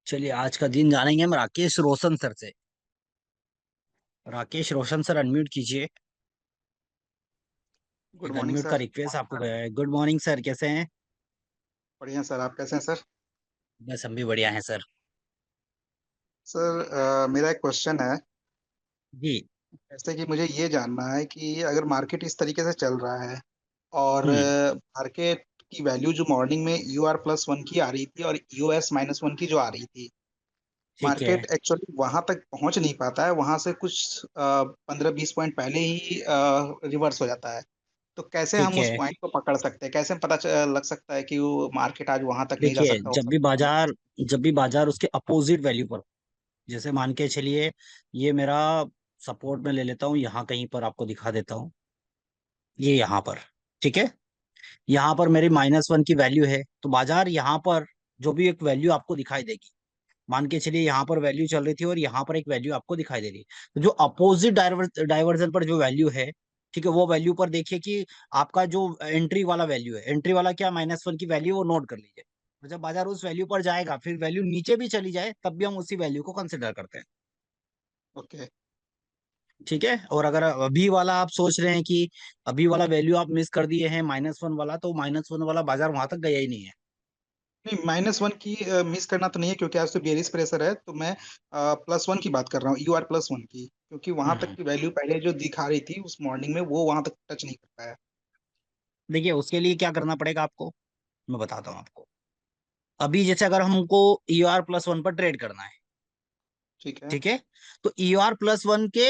चलिए आज का दिन जानेंगे हम राकेश रोशन सर से। राकेश रोशन सर अनम्यूट कीजिए। गुड एक मॉर्निंग अनम्यूट का सर। रिक्वेस्ट आपको गया है। गुड मॉर्निंग सर, कैसे हैं? बढ़िया सर, आप कैसे हैं सर? बस हम भी बढ़िया हैं सर। सर मेरा एक क्वेश्चन है। जी। जैसे कि मुझे ये जानना है कि अगर मार्केट इस तरीके से चल रहा है और हम्म। मार्केट की वैल्यू जो मॉर्निंग में UR+1 की आ रही थी और US-1 की जो आ रही थी, ठीक है। मार्केट एक्चुअली वहां तक पहुंच नहीं पाता है। वहां से कुछ 15-20 पॉइंट पहले ही रिवर्स हो जाता है। तो कैसे ठीक हम उस है। पॉइंट को पकड़ सकते हैं? कैसे लग सकता है कि वो मार्केट आज वहां तक नहीं जा देखिए, सकता, हो सकता है? जब भी बाजार उसके अपोजिट वैल्यू पर, जैसे मान के चलिए, ये मेरा सपोर्ट में ले लेता हूँ, यहाँ कहीं पर आपको दिखा देता हूँ। ये यहाँ पर, ठीक है। यहाँ पर मेरी -1 की वैल्यू है, तो बाजार यहाँ पर जो भी एक वैल्यू आपको दिखाई देगी, मान के चलिए यहाँ पर वैल्यू चल रही थी और यहाँ पर एक वैल्यू आपको दिखाई दे रही है, तो जो अपोजिट डाइवर्जन पर जो वैल्यू है, ठीक है, वो वैल्यू पर देखिए कि आपका जो एंट्री वाला वैल्यू है, एंट्री वाला क्या -1 की वैल्यू, वो नोट कर लीजिए। और जब बाजार उस वैल्यू पर जाएगा, फिर वैल्यू नीचे भी चली जाए, तब भी हम उसी वैल्यू को कंसिडर करते हैं। ओके। ठीक है। और अगर अभी वाला आप सोच रहे हैं कि अभी वाला वैल्यू आप मिस कर दिए हैं, -1 वाला, तो -1 वाला बाजार वहां तक गया ही नहीं है। नहीं, -1 की मिस करना तो नहीं है, क्योंकि आज तो बेयरिश प्रेशर है। तो मैं +1 की बात कर रहा हूँ, UR+1 की, क्योंकि वहां तक हम्म। की वैल्यू पहले जो दिखा रही थी उस मॉर्निंग में, वो वहां तक टच नहीं कर पाया। देखिए, उसके लिए क्या करना पड़ेगा आपको, मैं बताता हूँ आपको। अभी जैसे अगर हमको ER+1 पर ट्रेड करना है, ठीक है। ठीक है, तो ER+1 के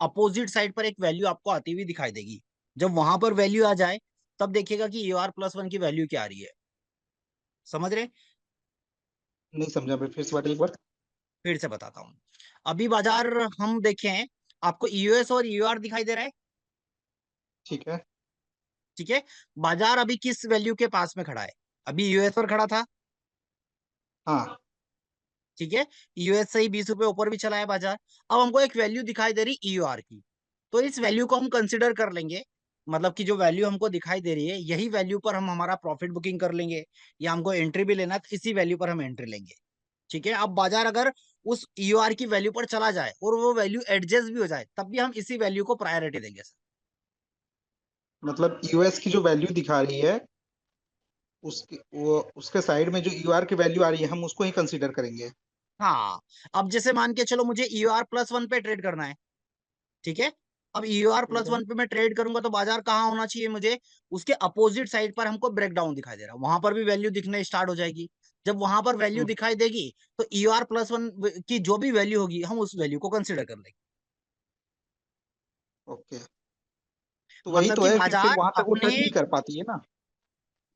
अपोजिट साइड पर एक वैल्यू आपको आती हुई दिखाई देगी। जब वहां पर वैल्यू आ जाए, तब देखिएगा कि ER+1 की वैल्यू क्या आ रही है। समझ रहे? नहीं समझा, मैं फिर से बात एक बार। फिर से बताता हूँ। अभी बाजार हम देखें, आपको यूएस और यूआर दिखाई दे रहा है, ठीक है। ठीक है। बाजार अभी किस वैल्यू के पास में खड़ा है? अभी यूएस पर खड़ा था, हाँ। ठीक है। यूएस से ही 20 रुपए ऊपर भी चला है बाजार। अब हमको एक वैल्यू दिखाई दे रही ईयूआर की, तो इस वैल्यू को हम कंसिडर कर लेंगे। मतलब कि जो वैल्यू हमको दिखाई दे रही है, यही वैल्यू पर हम हमारा प्रॉफिट बुकिंग कर लेंगे, या हमको एंट्री भी लेना है तो इसी वैल्यू पर हम एंट्री लेंगे। ठीक है। अब बाजार अगर उस ईयूआर की वैल्यू पर चला जाए और वो वैल्यू एडजस्ट भी हो जाए, तब भी हम इसी वैल्यू को प्रायोरिटी देंगे सर। मतलब US की जो वैल्यू दिखा रही है, उसके साइड में जो UR की वैल्यू आ रही है, हम उसको ही कंसीडर करेंगे। हाँ। अब जैसे मान के चलो मुझे EUR+1 पे ट्रेड करना है, ठीक है। अब EUR ठीक प्लस है। वन पे मैं ट्रेड करूंगा, तो बाजार कहाँ होना चाहिए मुझे? उसके अपोजिट साइड पर हमको ब्रेकडाउन दिखाई दे रहा है, वहां पर भी वैल्यू दिखने स्टार्ट हो जाएगी। जब वहां पर वैल्यू हम्म, दिखाई देगी, तो EUR+1 की जो भी वैल्यू होगी, हम उस वैल्यू को कंसिडर कर लेंगे। ओके। तो वही मतलब तो कि है कि फिर वहां तक वो टच नहीं कर पाती है ना।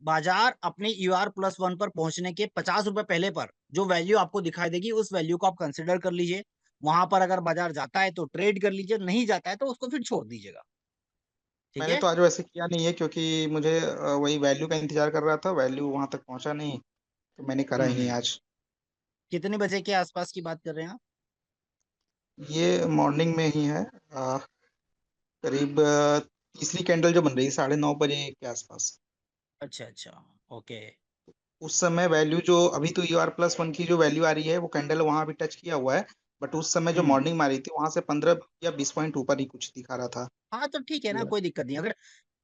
बाजार अपने EUR+1 पर पहुंचने के 50 रुपए पहले पर जो वैल्यू आपको दिखाई देगी, उस वैल्यू को आप कंसिडर कर लीजिए। वहां पर अगर बाजार जाता है तो ट्रेड कर लीजिए, नहीं जाता है तो उसको फिर छोड़ दीजिएगा। ठीक मैंने है। तो आज वैसे किया नहीं है, क्योंकि मुझे वही वैल्यू का इंतजार कर रहा था। वैल्यू वहां तक पहुंचा नहीं, तो मैंने करा ही नहीं हम्म। आज। कितने बजे के आसपास की बात कर रहे हैं आप? ये मॉर्निंग में ही है। करीब तीसरी कैंडल जो बन रही है 9:30 बजे के आसपास। अच्छा अच्छा। ओके। उस समय वैल्यू जो अभी तो UR+1 की जो वैल्यू आ रही है, वो कैंडल वहां भी टच किया हुआ है। बट उस समय जो हम्म। मॉर्निंग मारी थी, वहां से 15 या 20 पॉइंट ऊपर ही कुछ दिखा रहा था। हाँ तो ठीक है ना, ये- कोई दिक्कत नहीं। अगर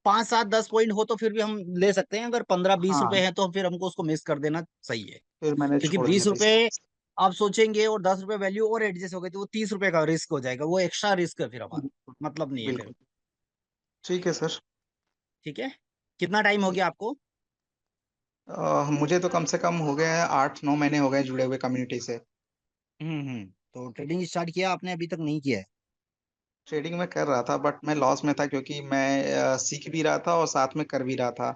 5 7 10 पॉइंट हो तो फिर भी हम ले सकते हैं। अगर 15 20 रुपए हाँ, है तो फिर हमको उसको मिस कर देना सही है। फिर मैंने क्योंकि छोड़ दिया बीस था इसको। रुपए आप सोचेंगे और 10 रुपए वैल्यू और एडजस्ट हो गई, तो वो 30 रुपए का रिस्क हो जाएगा, वो एक्स्ट्रा रिस्क है फिर हमारा। बिल्कुल। मतलब नहीं है फिर। बिल्कुल। ठीक है सर। ठीक है। कितना टाइम हो गया आपको? मुझे तो कम से कम हो गए हैं 8 9 महीने हो गए जुड़े हुए कम्युनिटी से। तो ट्रेडिंग स्टार्ट किया आपने? अभी तक नहीं किया है? ट्रेडिंग में कर रहा था, बट मैं लॉस में था, क्योंकि मैं सीख भी रहा था और साथ में कर भी रहा था।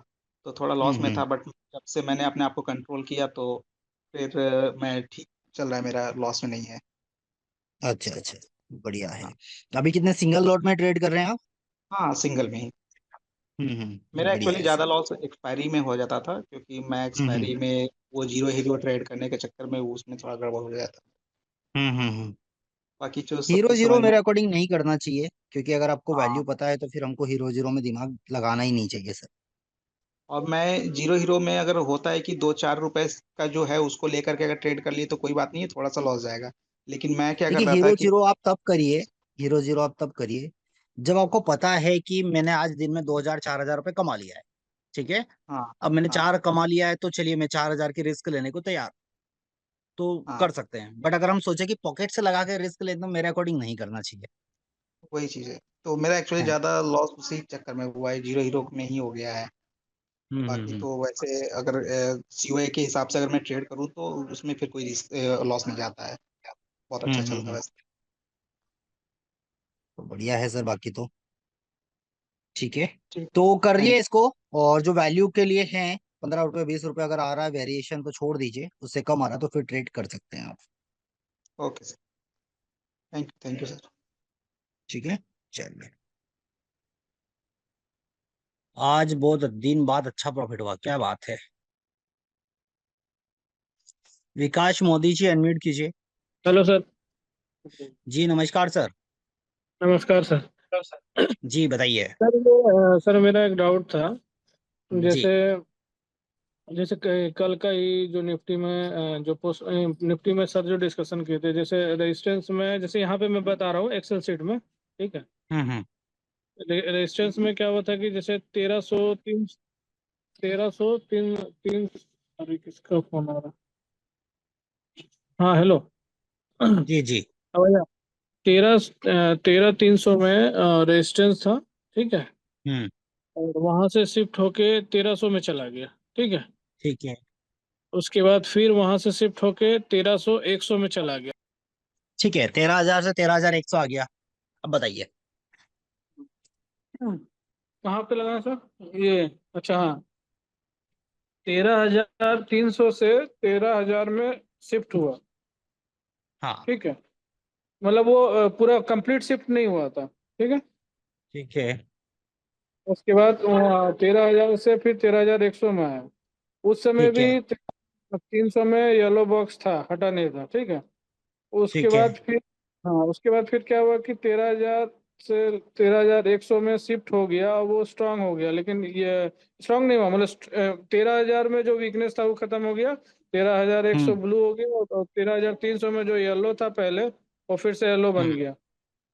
तो थोड़ा लॉस में हम्म। था, बट जब से मैंने अपने आप को कंट्रोल किया, तो फिर मैं ठीक चल रहा है, मेरा लॉस में नहीं है। अच्छा अच्छा। बढ़िया है। अभी कितने सिंगल लॉट में ट्रेड कर रहे हैं आप? हाँ, सिंगल में ही। मेरा बढ़िया एक्चुअली है ज़्यादा सर। लॉस एक्सपायरी में हो जाता था, क्योंकि मैं हम्म एक्सपायरी में वो जीरो हीरो ट्रेड करने के चक्कर में उसमें थोड़ा गड़बड़ हो गया था। हम्म। बाकी जो सब हीरो कुछ जीरो समझ में। मेरे अकॉर्डिंग नहीं करना चाहिए, क्योंकि अगर आपको हाँ। वैल्यू पता है तो फिर हमको हीरो जीरो में दिमाग लगाना ही नहीं चाहिए सर। और मैं जीरो हीरो में अगर होता है कि 2-4 रुपए का जो है उसको लेकर के अगर ट्रेड कर लिए तो कोई बात नहीं है, थोड़ा सा लॉस जाएगा। लेकिन मैं क्या कर देखिए रहा था हीरो कि जीरो आप तब करिए, हीरो जीरो आप तब करिए जब आपको पता है कि मैंने आज दिन में 2,000 4,000 रुपये कमा लिया है। ठीक है। हाँ अब मैंने हाँ चार कमा लिया है तो चलिए मैं 4,000 की रिस्क लेने को तैयार, तो हाँ, कर सकते हैं। बट अगर हम सोचे कि पॉकेट से लगा के रिस्क लेना, मेरे अकॉर्डिंग नहीं करना चाहिए। वही चीज है। तो मेरा एक्चुअली है। ज्यादा लॉस उसी चक्कर में हुआ है, जीरो हीरो में ही हो गया है। बाकी हम्म। तो वैसे अगर सीओए के हिसाब से अगर मैं ट्रेड करूँ तो उसमें फिर कोई लॉस नहीं जाता है। बहुत अच्छा चलता है हम्म। वैसे। तो बढ़िया है सर, बाकी तो ठीक है। ठीक। तो थैंक करिए इसको। और जो वैल्यू के लिए है, 15 रुपये 20 रुपये अगर आ रहा है वेरिएशन तो छोड़ दीजिए, उससे कम आ रहा है तो फिर ट्रेड कर सकते हैं आप। You. Okay sir. Thank you sir. ठीक है। चलिए, आज बहुत दिन बाद अच्छा प्रॉफिट हुआ, क्या बात है। विकास मोदी जी अनम्यूट कीजिए। Hello sir. जी नमस्कार सर। नमस्कार सर। जी बताइए। सर सर मेरा एक डाउट था। जी। जैसे जैसे कल का ही जो निफ्टी में जो पोस्ट निफ्टी में सर जो डिस्कशन किए थे, जैसे रेजिस्टेंस में, जैसे यहाँ पे मैं बता रहा हूँ एक्सेल सीट में, ठीक है। हम्म। रेजिस्टेंस में क्या हुआ था कि जैसे 1303, 1303 तीन। अरे किसका फोन आ रहा। हाँ हेलो। जी जी। भैया, 13 300 में रेजिस्टेंस था, ठीक है। हम्म। और वहां से शिफ्ट होके 1300 में चला गया, ठीक है। ठीक है। उसके बाद फिर वहां से शिफ्ट होके 1300 100 में चला गया। ठीक है, 13,000 से 13,100 आ गया। अब बताइए। कहाँ पे लगा है सर ये? अच्छा हाँ, 13,300 से 13,000 में शिफ्ट हुआ, हाँ। ठीक है। मतलब वो पूरा कंप्लीट शिफ्ट नहीं हुआ था, ठीक है। ठीक है। उसके बाद 13,000 से फिर 13,100 में आया। उस समय ठीक है। भी 300 में येलो बॉक्स था, हटा नहीं था, ठीक है। उसके ठीक है। बाद फिर, हाँ उसके बाद फिर क्या हुआ कि 13,000 से 13,100 में शिफ्ट हो गया, वो स्ट्रांग हो गया। लेकिन ये स्ट्रांग नहीं हुआ, मतलब 13,000 में जो वीकनेस था वो खत्म हो गया। 13,100 हम्म। ब्लू हो गया, और 13,300 में जो येलो था पहले, वो फिर से येलो बन हम्म। गया।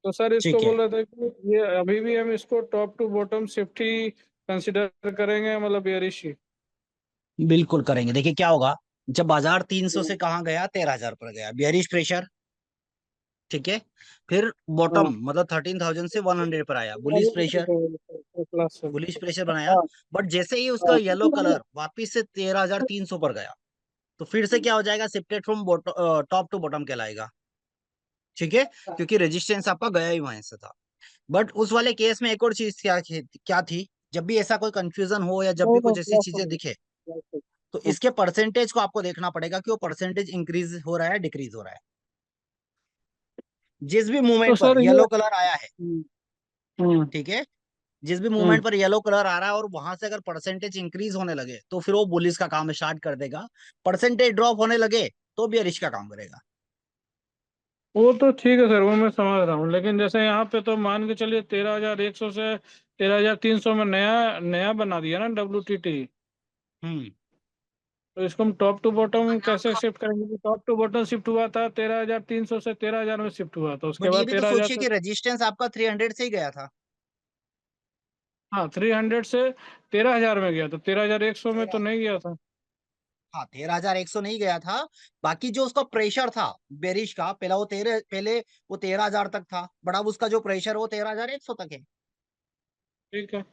तो सर इसको ठीक है। बोल रहे थे कि ये अभी भी हम इसको टॉप टू बॉटम शिफ्ट ही कंसिडर करेंगे, मतलब बेयरिश ही। बिल्कुल करेंगे। देखिए क्या होगा, जब बाजार 300 से कहाँ गया, 13,000 पर गया, बियरिश प्रेशर। ठीक है। फिर बॉटम हाँ मतलब 13,000 से 100 पर आया, बुलिश प्रेशर। क्लास से। बुलिश प्रेशर बनाया। हाँ बट जैसे ही उसका येलो हाँ। कलर वापिस से 13,300 पर गया, तो फिर से क्या हो जाएगा, shifted from top to bottom कहलाएगा। ठीक है। क्योंकि रेजिस्टेंस आपका गया ही वहां से था। बट उस वाले केस में एक और चीज क्या थी, जब भी ऐसा कोई कंफ्यूजन हो या जब भी कुछ ऐसी क्लास चीजें दिखे, हो तो इसके परसेंटेज को आपको देखना पड़ेगा कि वो परसेंटेज इंक्रीज हो रहा है डिक्रीज हो रहा है। जिस भी तो मूवमेंट पर सर ये। येलो कलर आया है, हम्म हम्म ठीक है, जिस भी हम्म। मूवमेंट पर येलो कलर आ रहा है और वहां से अगर परसेंटेज इंक्रीज होने लगे तो फिर वो बुलिश का काम स्टार्ट कर देगा। परसेंटेज ड्रॉप होने लगे तो बियरिश का काम करेगा। वो तो ठीक है सर, वो मैं समझ रहा हूँ। लेकिन जैसे यहाँ पे तो मान के चलिए 13,100 से 13,300 में नया नया बना दिया ना WTT। हम्म। तो इसको हम टॉप टू बॉटम कैसे शिफ्ट करेंगे? टॉप टू बॉटम शिफ्ट हुआ था 13,300 से 13,000 में शिफ्ट हुआ था, उसके बट ये बाद भी तो 13,000 सोचिए से। कि रेजिस्टेंस आपका 300 से ही गया था। हाँ 300 से 13,000 में गया था, 13,100 में तो 13, नहीं गया था। हाँ 13,100 नहीं गया था। बाकी जो उसका प्रेशर था बेरिश का, पहले वो 13,000 तक था, बट अब उसका जो प्रेशर है वो 13,100 तक है। ठीक है।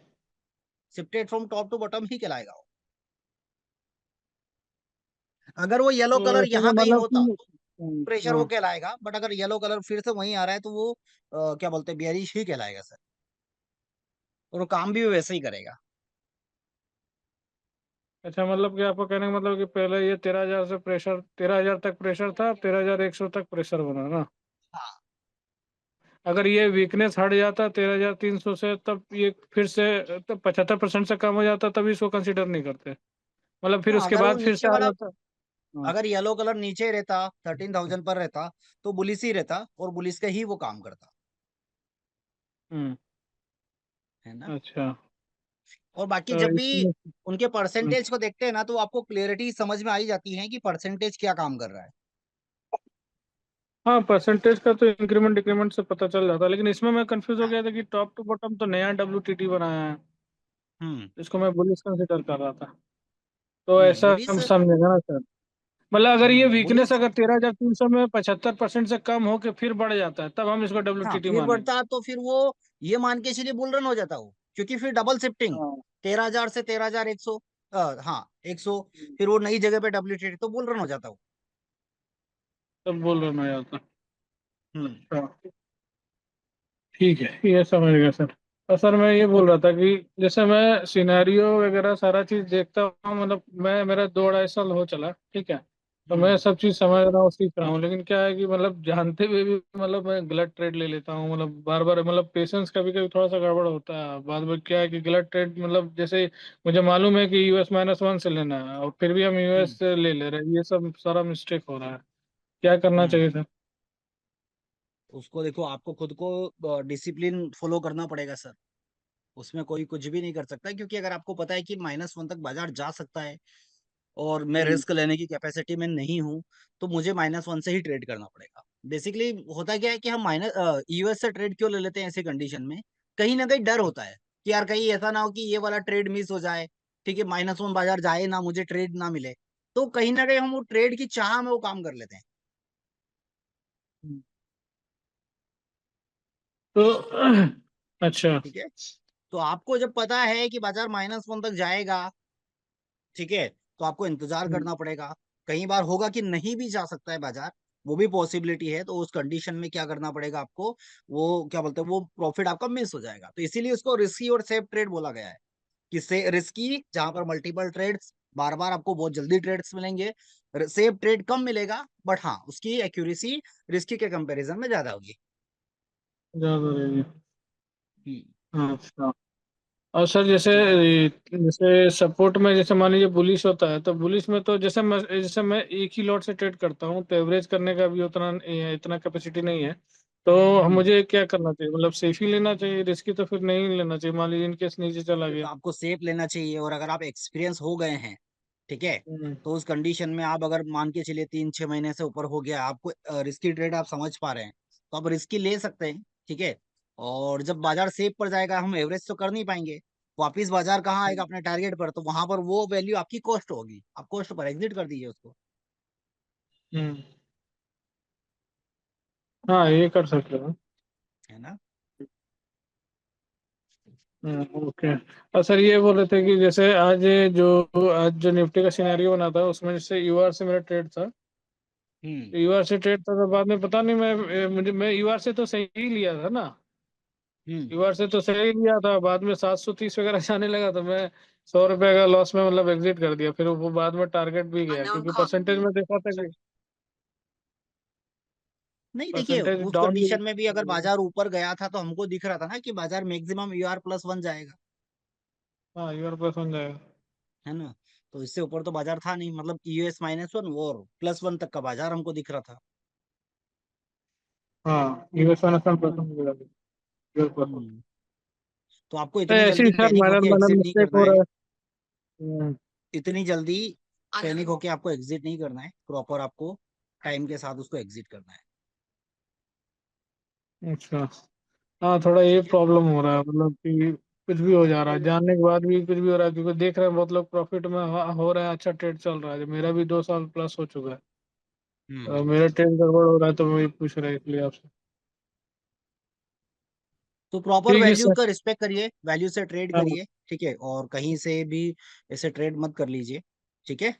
Shifted from top to bottom ही कहलाएगा वो। अगर वो येलो तो कलर ऐसे में यहाँ कहीं मतलब होता कि तो प्रेशर वो हाँ। कहलाएगा, बट अगर येलो कलर फिर से वहीं आ रहा है तो वो क्या बोलते हैं, बियरिश ही कहलाएगा सर। और वो काम भी वैसे ही करेगा। अच्छा, मतलब कि आपको कहने का मतलब कि पहले ये 13,000 से प्रेशर, 13,000 तक प्रेशर था, 13,100 तक प्रेशर बना ना। हाँ। अगर ये वीकनेस हट जाता 13,300 से, तब ये फिर से तब 75% से कम हो जाता, तभी इसको कंसिडर नहीं करते। मतलब फिर हाँ उसके अगर वो बाद फिर नीचे से आ वाला, जाता। हाँ। अगर येलो कलर नीचे रहता 13,000 पर रहता तो बुलिस ही रहता और बुलिस का ही वो काम करता। हम्म। है ना। अच्छा। और बाकी तो जब भी इसमें उनके परसेंटेज को देखते हैं ना, तो आपको क्लियरिटी समझ में आ ही जाती है कि परसेंटेज क्या काम कर रहा है। हाँ, परसेंटेज का तो इंक्रीमेंट डिक्रीमेंट से पता चल जाता है, लेकिन इसमें मैं कंफ्यूज हो हाँ। गया था कि टॉप टू बॉटम तो नया WTT बनाया है, हम्म। जिसको मैं बुलिश कंसिडर कर रहा था। तो नहीं, ऐसा बुलिस। हम समझेगा ना सर? मतलब अगर ये वीकनेस बुलिस। अगर 13,300 में 75% से कम हो के फिर बढ़ जाता है, तब हम इसको हाँ, WTT फिर मानेंगे। बढ़ता तो फिर वो ये मान के चलिए बुल रन हो जाता वो, क्योंकि फिर डबल शिफ्टिंग हाँ, 13,000 से 13,100। हाँ, 100। फिर वो नई जगह पे WTT तो बुल रन हो जाता वो। तब बोल रहा मैं आता। हम्म। अच्छा, ठीक है, ये समझ गया सर। और सर मैं ये बोल रहा था कि जैसे मैं सिनेरियो वगैरह सारा चीज देखता हूँ, मतलब मैं मेरा 2 ढाई साल हो चला, ठीक है। तो मैं हम्म। सब चीज समझ रहा हूँ, सीख रहा हूँ, लेकिन क्या है कि मतलब जानते हुए भी मतलब मैं गलत ट्रेड ले लेता हूँ, मतलब बार बार, मतलब पेशेंस कभी कभी थोड़ा सा गड़बड़ होता है। बाद में क्या है कि गलत ट्रेड, मतलब जैसे मुझे मालूम है कि US-1 से लेना है और फिर भी हम हम्म। US से ले ले रहे हैं, ये सब सारा मिस्टेक हो रहा है। क्या करना हम्म। चाहिए सर? उसको देखो, आपको खुद को डिसिप्लिन फॉलो करना पड़ेगा सर। उसमें कोई कुछ भी नहीं कर सकता, क्योंकि अगर आपको पता है कि -1 तक बाजार जा सकता है और मैं हम्म। रिस्क लेने की कैपेसिटी में नहीं हूँ, तो मुझे -1 से ही ट्रेड करना पड़ेगा। बेसिकली होता क्या है कि हम US से ट्रेड क्यों ले लेते हैं ऐसी कंडीशन में? कहीं ना कहीं डर होता है कि यार कहीं ऐसा ना हो कि ये वाला ट्रेड मिस हो जाए, ठीक है, -1 बाजार जाए ना, मुझे ट्रेड ना मिले। तो कहीं ना कहीं हम वो ट्रेड की चाह में वो काम कर लेते हैं। तो अच्छा। ठीक है। तो आपको जब पता है कि बाजार -1 तक जाएगा, ठीक है, तो आपको इंतजार हम्म। करना पड़ेगा। कई बार होगा कि नहीं भी जा सकता है बाजार, वो भी पॉसिबिलिटी है। तो उस कंडीशन में क्या करना पड़ेगा आपको? वो क्या बोलते हैं, वो प्रॉफिट आपका मिस हो जाएगा। तो इसीलिए उसको रिस्की और सेफ ट्रेड बोला गया है। कि से रिस्की जहां पर मल्टीपल ट्रेड्स, बार बार आपको बहुत जल्दी ट्रेड्स मिलेंगे। सेफ ट्रेड कम मिलेगा, बट हाँ, उसकी एक्यूरेसी रिस्की के कंपैरिजन में ज्यादा होगी। ज्यादा रहेगी। हम्म। अच्छा। और सर जैसे ठीक है। जैसे सपोर्ट में, जैसे मान लीजिए बुलिश होता है, तो बुलिश में तो जैसे मैं एक ही लॉट से ट्रेड करता हूँ, तो एवरेज करने का भी उतना इतना कैपेसिटी नहीं है। तो हम्म। मुझे क्या करना चाहिए? मतलब सेफ ही लेना चाहिए, रिस्की तो फिर नहीं लेना चाहिए, मान लीजिए इनकेस नीचे चला फिर तो गया। आपको सेफ लेना चाहिए, और अगर आप एक्सपीरियंस हो गए हैं, ठीक है, हम्म। तो उस कंडीशन में आप अगर मान के चलिए 3-6 महीने से ऊपर हो गया आपको, रिस्की ट्रेड आप समझ पा रहे हैं, तो आप रिस्की ले सकते हैं। ठीक है। और जब बाजार सेफ पर जाएगा, हम एवरेज तो कर नहीं पाएंगे, वापिस बाजार कहाँ आएगा? अपने टारगेट पर, तो वहां पर वो वैल्यू आपकी कॉस्ट होगी, आप कॉस्ट पर एग्जिट कर दीजिए उसको। हम्म। हाँ, ये कर सकते हो। है ना? ओके। और सर ये बोल रहे थे कि जैसे आज जो निफ्टी का सिनेरियो बना था, उसमें जैसे यूआर से मेरा ट्रेड था। हम्म। यूआर से ट्रेड था, तो बाद में पता नहीं, मैं यूआर से तो सही ही लिया था ना। हम्म। यूआर से तो सही लिया था, बाद में 730 वगैरह जाने लगा, तो मैं 100 रुपए का लॉस में मतलब एग्जिट कर दिया। फिर वो बाद में टारगेट भी गया, क्योंकि परसेंटेज में देखा था कि नहीं, देखिए, परसेंटेज उस डाउन भी। कंडीशन में भी अगर बाजार ऊपर गया था, तो हमको दिख रहा था ना कि बाजार मैक्सिमम UR+1 जाएगा। हाँ, यूआर प्लस बन जाएगा। है ना? तो इससे ऊपर तो बाजार था नहीं, मतलब US-1 और +1 तक का बाजार हमको दिख रहा था। हाँ, यूएस वाला सब परसेंट मिलेगा, यूआर प्लस। हम्म। तो आपको तो इतनी ऐसे ही जल्दी सर पैनिक माइनर होके माइनर एग्जिट नहीं मिस्टेक करना हो है। रहा है। हम्म। इतनी जल्दी पैनिक होके आपको एग्जिट नहीं करना है, प्रॉपर आपको टाइम के साथ उसको एग्जिट करना है। अच्छा। हाँ, थोड़ा ये ठीक है। प्रॉब्लम हो रहा है, मतलब कि कुछ भी हो जा रहा है, जानने के बाद भी कुछ भी हो रहा है, क्योंकि देख रहे हैं बहुत लोग प्रॉफिट में हो रहे हैं, अच्छा ट्रेड चल रहा है। मेरा भी 2 साल प्लस हो चुका है। हम्म। मेरा ट्रेड गड़बड़ हो रहा है, तो मैं वही पूछ रहा है इसलिए आपसे। तो प्रॉपर ठीक है वैल्यू सर। का रिस्पेक्ट करिए, वैल्यू से ट्रेड हाँ, करिए। ठीक है, और कहीं से भी ऐसे ट्रेड मत कर लीजिए। ठीक है।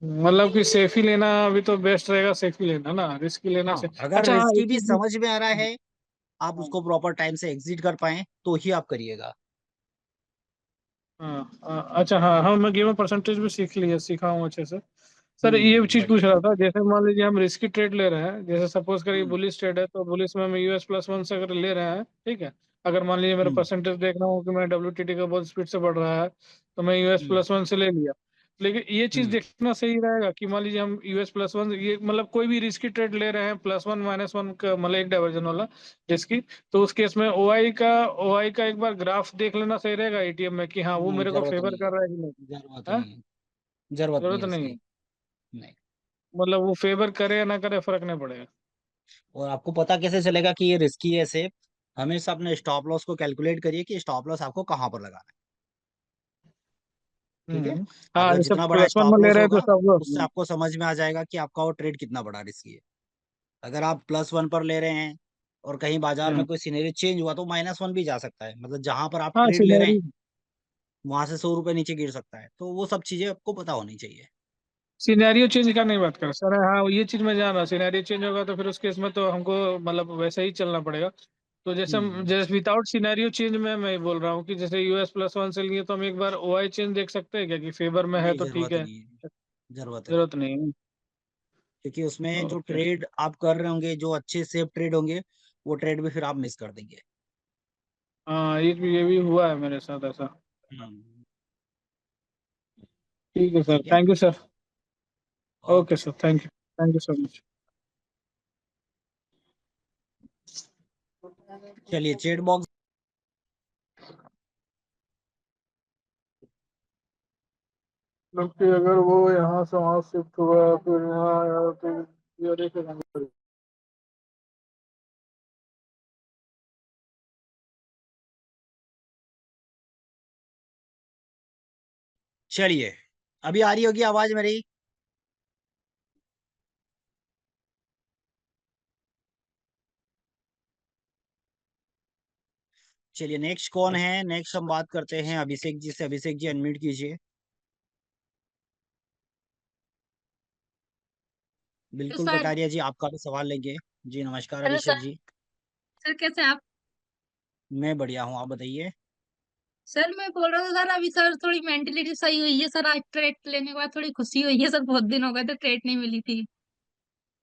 मतलब कि सेफ ही लेना अभी तो बेस्ट रहेगा, सेफ ही लेना ना, रिस्क लेने से। हाँ, अगर अच्छा, हाँ, रिस्की एक भी चीज। समझ में आ रहा है, आप हाँ, उसको प्रॉपर टाइम से एग्जिट कर पाए, तो ही आप करिएगा। हाँ, अच्छा, हाँ, हाँ, मैं गेम परसेंटेज भी सीखा हूँ अच्छे से। सर ये चीज पूछ बढ़िया। रहा था, जैसे मान लीजिए हम रिस्की ट्रेड ले रहे हैं, जैसे सपोज करिए हम्म। बुलिश ट्रेड है, तो बुलिश में हम US+1 से अगर ले रहे हैं, ठीक है। अगर मान लीजिए मेरा हम्म। परसेंटेज देख रहा हूँ कि मैं WTT का बहुत स्पीड से बढ़ रहा है, तो मैं यूएस हम्म। प्लस वन से ले लिया। लेकिन ये चीज हम्म, देखना सही रहेगा कि मान लीजिए हम US+1, ये मतलब कोई भी रिस्की ट्रेड ले रहे हैं +1 -1 का, मतलब एक डाइवर्जन वाला रिस्की, तो उस केस में OI का एक बार ग्राफ देख लेना सही रहेगा ATM में, कि हाँ वो नहीं मेरे को जरूरत फेवर नहीं है, कर रहा है कि नहीं। जरूरत हाँ, नहीं है, जरूरत नहीं जरूरत है नहीं उसकी। है, नहीं। मतलब वो फेवर करे या ना करे फर्क नहीं पड़ेगा। और आपको पता कैसे चलेगा कि ये रिस्की है सेफ? हमेशा अपने स्टॉप लॉस को कैलकुलेट करिए कि स्टॉप लॉस आपको कहाँ पर लगाना है। ठीक है। हाँ, आपका जैसे जितना बड़ा +1 में स्टॉप ले लॉस रहे हैं तो होगा, सब लोग। उससे आपको समझ में आ जाएगा कि आपका वो ट्रेड कितना बड़ा रिस्की है। अगर आप +1 पर ले रहे हैं और कहीं बाजार में हम्म, कोई सिनेरियो चेंज हुआ तो -1 भी जा सकता है, मतलब जहां पर आप हाँ ट्रेड ले रहे हैं सिनेरियो वहां से 100 रुपए नीचे गिर सकता है, तो वो सब चीजें आपको पता होनी चाहिए। सिनेरियो चेंज का नहीं बात कर सर। हाँ, ये चीज मैं जान रहा हूँ, सिनेरियो चेंज होगा तो फिर उस केस में तो हमको मतलब वैसे ही चलना पड़ेगा। तो हम्म, जैसे विदाउट सिनेरियो चेंज में मैं बोल रहा हूँ कि जैसे US+1 से लिए तो हम एक बार OI चेंज देख सकते हैं क्या, कि फेवर में है नहीं तो ठीक जरूरत है। नहीं है, जरूरत नहीं। जरूरत नहीं है। क्योंकि उसमें जो ओके। ट्रेड आप कर रहे होंगे, जो अच्छे सेफ ट्रेड होंगे, वो ट्रेड भी फिर आप मिस कर देंगे। हाँ, ये भी हुआ है मेरे साथ ऐसा। हम्म, ठीक है सर, ठीक है। Thank you sir. Okay okay sir, sir. Thank you so much. चलिए चैट बॉक्स। क्योंकि अगर वो यहाँ से वहाँ शिफ्ट हुआ फिर यहाँ आया तो ये देखेगा। चलिए, अभी आ रही होगी आवाज मेरी? चलिए नेक्स्ट कौन है? नेक्स्ट हम बात करते हैं अभिषेक जी से। अभिषेक जी अनम्यूट कीजिए। तो बिल्कुल सर। कटारिया जी, आपका भी सवाल लेंगे। जी नमस्कार हेलो अभिषेक सर। जी। सर कैसे हैं आप? मैं बढ़िया हूँ, आप बताइए। सर मैं बोल रहा था सर, अभी सर थोड़ी मेंटलिटी सही हुई है सर, आज ट्रेड लेने के बाद थोड़ी खुशी हुई है सर, बहुत दिन हो गए थे ट्रेड नहीं मिली थी।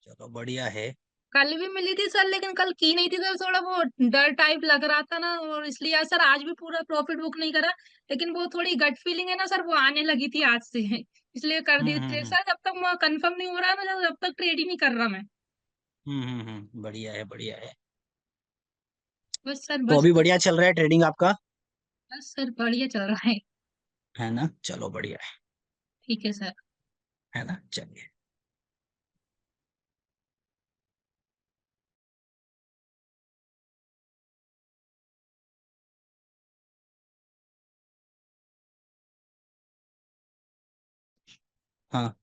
चलो बढ़िया है। कल भी मिली थी सर, लेकिन कल की नहीं थी सर, थोड़ा वो डर टाइप लग रहा था ना, और इसलिए आज सर आज भी पूरा प्रॉफिट बुक नहीं करा। लेकिन वो थोड़ी गट फीलिंग है ना सर, वो आने लगी थी आज से इसलिए कर दी ट्रेड हम्म। सर, जब तक कंफर्म नहीं हो रहा है ना, जब तक ट्रेड ही नहीं कर रहा मैं। बढ़िया है, बढ़िया है। बस सर, तो बस अभी बढ़िया चल रहा है ट्रेडिंग आपका? बस सर बढ़िया चल रहा है। है ना, चलो बढ़िया ठीक है सर। है ना, चलिए। हाँ।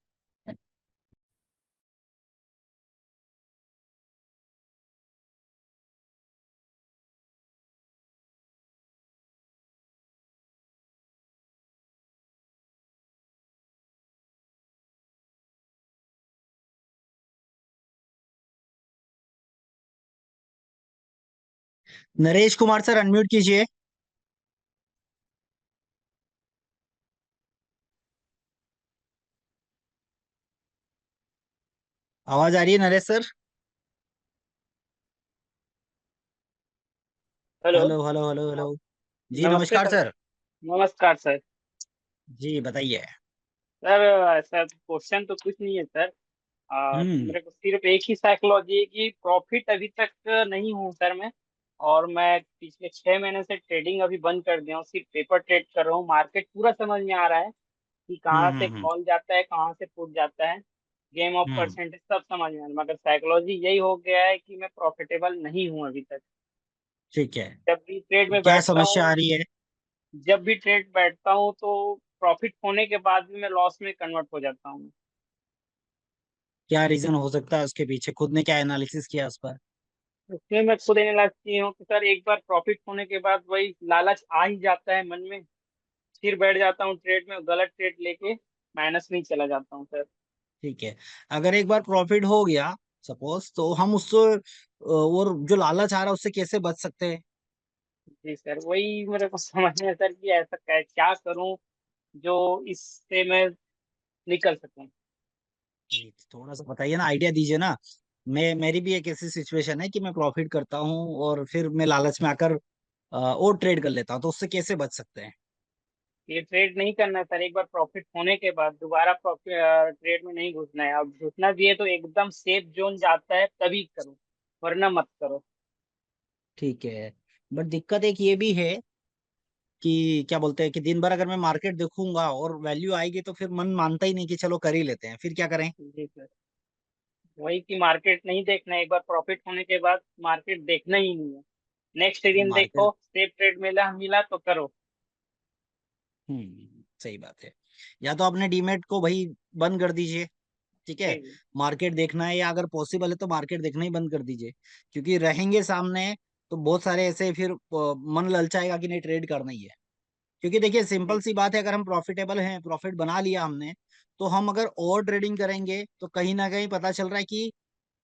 नरेश कुमार सर अनम्यूट कीजिए। आवाज आ रही है Naresh sir? Hello. Hello hello hello hello. जी नमस्ते नमस्कार सर। सर। नमस्कार सर। जी बताइए। सर ऐसा क्वेश्चन तो कुछ नहीं है सर। हम्म मेरे को सिर्फ एक ही साइकोलॉजी है कि प्रॉफिट अभी तक नहीं हूँ सर मैं। और मैं पिछले 6 महीने से ट्रेडिंग अभी बंद कर दिया हूँ, सिर्फ पेपर ट्रेड कर रहा हूँ। मार्केट पूरा समझ में आ रहा है कि कहाँ से हम्म। कॉल जाता है, कहाँ से पुट जाता है, गेम ऑफ हम्म। परसेंटेज सब समझ में आ रहा है, मगर साइकोलॉजी यही हो गया है कि मैं प्रॉफिटेबल नहीं हूँ अभी तक। ठीक है। जब भी ट्रेड तो में क्या बैठता समस्या आ हूँ रही है? जब भी ट्रेड बैठता हूँ तो प्रॉफिट होने के बाद भी मैं लॉस में कन्वर्ट हो जाता हूँ। क्या रीजन हो सकता है उसके पीछे? खुद ने क्या एनालिसिस किया उस पर? इसमें मैं खुद एनालाइज की हूँ कि सर एक बार प्रॉफिट होने के बाद वही लालच आ ही जाता है मन में, फिर बैठ जाता हूँ ट्रेड में, गलत ट्रेड लेके माइनस में ही चला जाता हूँ सर। ठीक है। अगर एक बार प्रॉफिट हो गया सपोज, तो हम उससे और जो लालच आ रहा है उससे कैसे बच सकते हैं? जी सर, वही मेरे को समझ में है सर कि ऐसा क्या करूँ जो इससे मैं निकल सकूँ। जी, थोड़ा सा बताइए ना, आइडिया दीजिए ना। मेरी भी एक ऐसी सिचुएशन है कि मैं प्रॉफिट करता हूँ और फिर मैं लालच में आकर और ट्रेड कर लेता हूँ, तो उससे कैसे बच सकते हैं? ये ट्रेड नहीं करना है सर, एक बार प्रॉफिट होने के बाद दोबारा प्रॉफिट ट्रेड में नहीं घुसना है। अब घुसना भी है तो एकदम सेफ जोन जाता है तभी करो, वरना मत करो। ठीक है, बट दिक्कत एक ये भी है कि क्या बोलते हैं कि दिन भर अगर मैं मार्केट देखूंगा और वैल्यू आएगी तो फिर मन मानता ही नहीं कि चलो कर ही लेते हैं, फिर क्या करें? जी सर, वही कि मार्केट नहीं देखना है, एक बार प्रॉफिट होने के बाद मार्केट देखना ही नहीं है। नेक्स्ट दिन मार्केट। देखो, सेफ ट्रेड मिला मिला तो करो। सही बात है। या तो अपने डीमेट को भाई बंद कर दीजिए, ठीक है। जी जी मार्केट देखना है या अगर पॉसिबल है तो मार्केट देखना ही बंद कर दीजिए, क्योंकि रहेंगे सामने तो बहुत सारे ऐसे फिर मन ललचाएगा कि नहीं ट्रेड करना ही है। क्योंकि देखिए जी सिंपल सी बात है, अगर हम प्रॉफिटेबल हैं, प्रॉफिट बना लिया हमने, तो हम अगर ओवर ट्रेडिंग करेंगे तो कहीं ना कहीं पता चल रहा है कि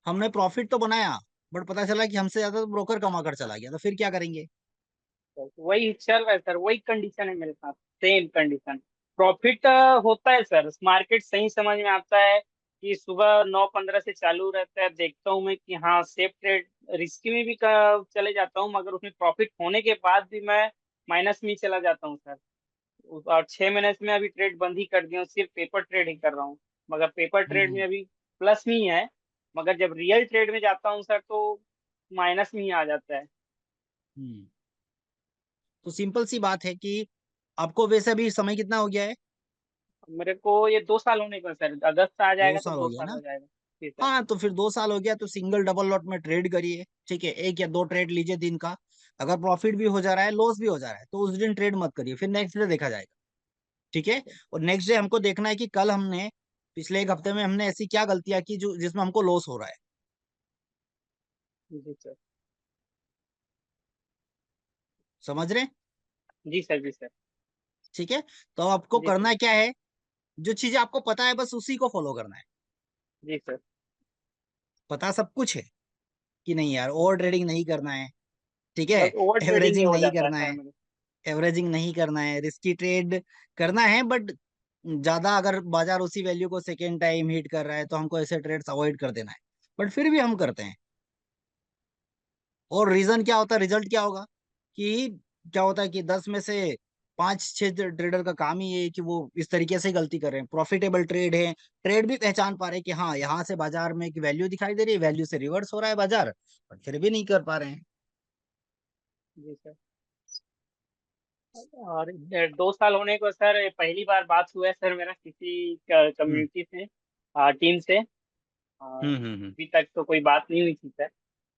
हमने प्रॉफिट तो बनाया, बट पता चला कि हमसे ज्यादा तो ब्रोकर कमा कर चला गया, तो फिर क्या करेंगे? सर, वही चल रहा है सर, वही कंडीशन है मेरे साथ, सेम कंडीशन। प्रॉफिट होता है सर, मार्केट सही समझ में आता है कि सुबह 9:15 से चालू रहता है, देखता हूँ मैं कि हाँ सेफ ट्रेड, रिस्क में भी चले जाता हूँ, मगर उसमें प्रॉफिट होने के बाद भी मैं माइनस में ही चला जाता हूँ सर। और 6 महीने से मैं अभी ट्रेड बंद ही कर दिया हूँ, सिर्फ पेपर ट्रेड ही कर रहा हूँ। मगर पेपर ट्रेड में हम्म। अभी प्लस में ही है, मगर जब रियल ट्रेड में जाता हूँ सर तो माइनस में ही आ जाता है। हम्म। तो सिंपल सी बात है कि आपको वैसे अभी समय कितना हो गया है? मेरे को ये 2 साल होने को है सर, अगस्त आ दो जाएगा तो साल हो दो गया साल ना? हो जाएगा। जी सर। हाँ, तो फिर 2 साल हो गया तो सिंगल डबल लॉट में ट्रेड करिए, ठीक है। एक या दो ट्रेड लीजिए दिन का। अगर प्रॉफिट भी हो जा रहा है, लॉस भी हो जा रहा है, तो उस दिन ट्रेड मत करिए, फिर नेक्स्ट डे देखा जाएगा, ठीक है। और नेक्स्ट डे हमको देखना है कि कल हमने, पिछले एक हफ्ते में हमने ऐसी क्या गलतियां की जो जिसमें हमको लॉस हो रहा है। जी सर। समझ रहे हैं? जी सर। जी सर। ठीक है। तो आपको जी सर। करना क्या है, जो चीजें आपको पता है बस उसी को फॉलो करना है। जी सर। पता सब कुछ है कि नहीं यार, ओवर ट्रेडिंग नहीं करना है, ठीक है। बस ओवर ट्रेडिंग ही एवरेजिंग हो नहीं जाता है करना सर है, मेरे। एवरेजिंग नहीं करना है, रिस्की ट्रेड करना है, बट ज्यादा अगर बाजार उसी वैल्यू को सेकेंड टाइम हिट कर रहा है तो हमको ऐसे ट्रेड्स अवॉइड कर देना है। बट फिर भी हम करते हैं। और रीजन क्या होता है, रिजल्ट क्या होगा कि क्या होता है कि 10 में से 5-6 ट्रेडर का काम ही ये है कि वो इस तरीके से गलती कर रहे हैं, प्रॉफिटेबल ट्रेड है, ट्रेड भी पहचान पा रहे हैं कि हाँ यहाँ से बाजार में एक वैल्यू दिखाई दे रही है, वैल्यू से रिवर्स हो रहा है बाजार, पर फिर भी नहीं कर पा रहे हैं। जी सर। और 2 साल होने को सर पहली बार बात हुआ है सर मेरा किसी हम्म। कम्युनिटी से, टीम से। हम्म। अभी तक तो कोई बात नहीं हुई थी सर,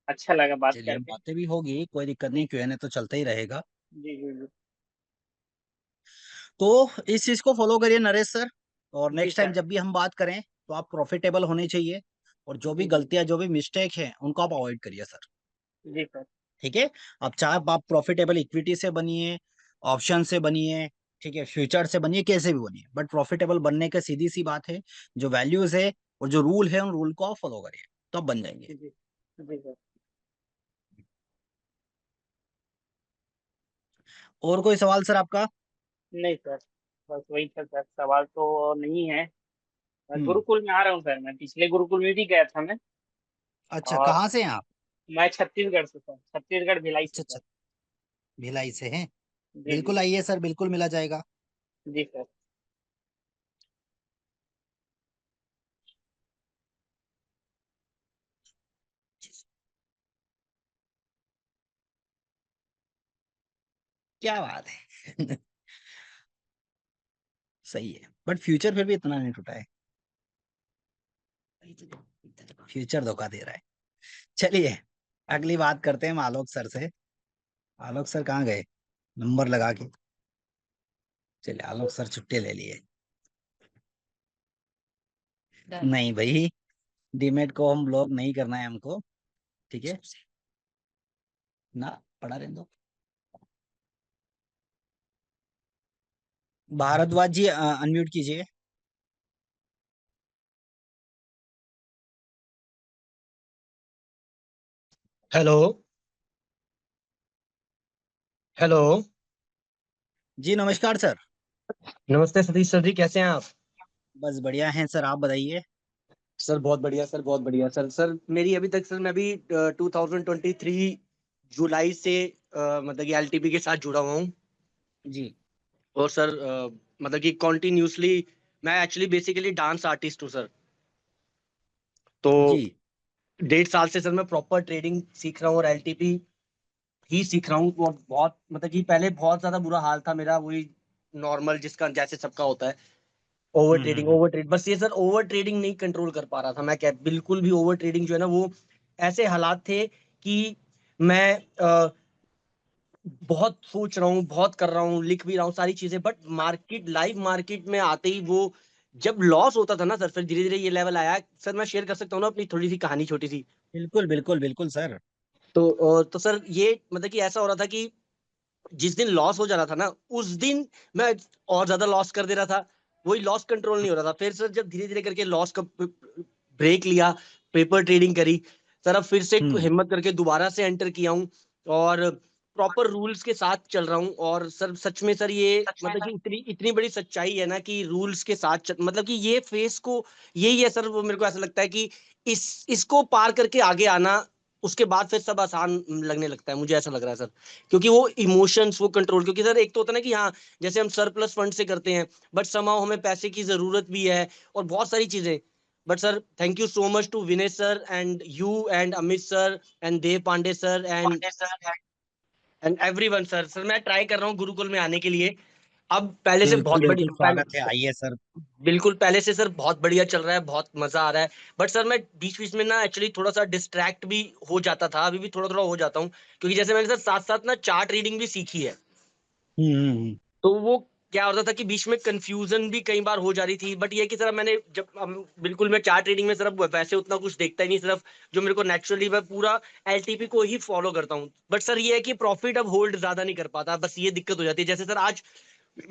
अच्छा लगा बात चलिए, करके। बातें भी होगी, कोई दिक्कत नहीं, क्यों तो चलता ही रहेगा। जी जी जी। तो इस चीज को फॉलो करिए नरेश सर। और जी नेक्स्ट टाइम सर। जब भी हम बात करें तो आप प्रॉफिटेबल होने चाहिए, और जो भी जी जी। गलतियां, जो भी मिस्टेक है उनको आप अवॉइड करिए सर, जी सर। ठीक है। अब चाहे आप प्रॉफिटेबल इक्विटी से बनिए, ऑप्शन से बनिए, ठीक है, फ्यूचर से बनिए, कैसे भी बनिए, बट प्रॉफिटेबल बनने का सीधी सी बात है, जो वैल्यूज है और जो रूल है उन रूल को आप फॉलो करिए, तो आप बन जाएंगे। जी जी सर। और कोई सवाल सर आपका? नहीं सर, बस वही था सर, सवाल तो नहीं है। मैं हम्म। गुरुकुल में आ रहा हूँ सर, मैं पिछले गुरुकुल में भी गया था मैं। अच्छा, और कहाँ से हैं आप? मैं छत्तीसगढ़ से सर, छत्तीसगढ़ भिलाई से अच्छा सर। अच्छा, भिलाई से हैं। जी जी। बिल्कुल आइए सर, बिल्कुल मिला जाएगा। जी सर। क्या बात है। सही है, बट फ्यूचर फिर भी इतना नहीं टूटा है, फ्यूचर धोखा दे रहा है। चलिए, अगली बात करते हैं हम आलोक सर से। आलोक सर कहाँ गए नंबर लगा के? चलिए, आलोक सर छुट्टी ले लिए। नहीं भाई, डीमेट को हम ब्लॉक नहीं करना है हमको, ठीक है ना, पढ़ा रहने दो। भारद्वाज जी अनम्यूट कीजिए। हेलो। हेलो। जी नमस्कार सर। नमस्ते सतीश सर जी, कैसे हैं आप? बस बढ़िया हैं सर, आप बताइए। सर बहुत बढ़िया सर, बहुत बढ़िया सर। सर मेरी अभी तक, सर मैं अभी 2023 जुलाई से मतलब कि एलटीपी के साथ जुड़ा हुआ हूँ। जी। और सर मतलब कि कॉन्टिन्यूसली मैं एक्चुअली बेसिकली डांस आर्टिस्ट हूँ सर। तो जी 1.5 साल से सर मैं प्रॉपर ट्रेडिंग सीख रहा हूँ और एलटीपी ही सीख रहा हूँ। और बहुत मतलब कि पहले बहुत ज्यादा बुरा हाल था मेरा, वही नॉर्मल जिसका जैसे सबका होता है, ओवर ट्रेड। बस ये सर ओवर ट्रेडिंग नहीं कंट्रोल कर पा रहा था मैं, क्या बिल्कुल भी ओवर ट्रेडिंग जो है ना, वो ऐसे हालात थे कि मैं बहुत सोच रहा हूँ, बहुत कर रहा हूँ, लिख भी रहा हूँ सारी चीजें, बट मार्केट लाइव मार्केट में आते ही वो जब लॉस होता था ना सर, फिर धीरे धीरे ये लेवल आया सर। मैं शेयर कर सकता हूँ ना अपनी थोड़ी सी कहानी, छोटी सी। बिल्कुल बिल्कुल बिल्कुल सर। तो सर ये मतलब कि ऐसा हो रहा था कि जिस दिन लॉस हो जा रहा था ना, उस दिन मैं और ज्यादा लॉस कर दे रहा था, वही लॉस कंट्रोल नहीं हो रहा था। फिर सर जब धीरे धीरे करके लॉस का ब्रेक लिया, पेपर ट्रेडिंग करी सर, अब फिर से हम्म हिम्मत करके दोबारा से एंटर किया हूँ और प्रॉपर रूल्स के साथ चल रहा हूँ। और सर सच में सर ये मतलब कि इतनी इतनी बड़ी सच्चाई है ना कि रूल्स के साथ मतलब कि ये फेस को यही है सर। वो मेरे को ऐसा लगता है कि इसको पार करके आगे आना, उसके बाद फिर सब आसान लगने लगता है, मुझे ऐसा लग रहा है सर। क्योंकि वो इमोशंस वो कंट्रोल, क्योंकि सर एक तो होता है ना कि हाँ जैसे हम सरप्लस फंड से करते हैं, बट समाउ हमें पैसे की जरूरत भी है और बहुत सारी चीजें। But sir thank you so much to Vinay sir and you and Amit sir and Dev Pandey sir and everyone sir. Sir मैं ट्राई कर रहा हूँ गुरुकुल में आने के लिए। अब पहले से बिल्कुल बहुत बड़ी बिल्कुल स्वागत है, आइए सर। बिल्कुल पहले से सर बहुत बढ़िया चल रहा है, बहुत मजा आ रहा है। बट सर मैं बीच बीच में ना एक्चुअली थोड़ा सा डिस्ट्रैक्ट भी हो जाता था, अभी भी थोड़ा थोड़ा हो जाता हूँ, क्योंकि जैसे मैंने सर साथ साथ ना चार्ट रीडिंग भी सीखी है। हम्म। तो वो क्या होता था कि बीच में कंफ्यूजन भी कई बार हो जा रही थी। बट ये कि सर मैंने जब बिल्कुल मैं चार्ट रीडिंग में सिर्फ वैसे उतना कुछ देखता ही नहीं, सिर्फ जो मेरे को नेचुरली मैं पूरा एलटीपी को ही फॉलो करता हूँ। बट सर ये है कि प्रॉफिट अब होल्ड ज्यादा नहीं कर पाता, बस ये दिक्कत हो जाती है। जैसे सर आज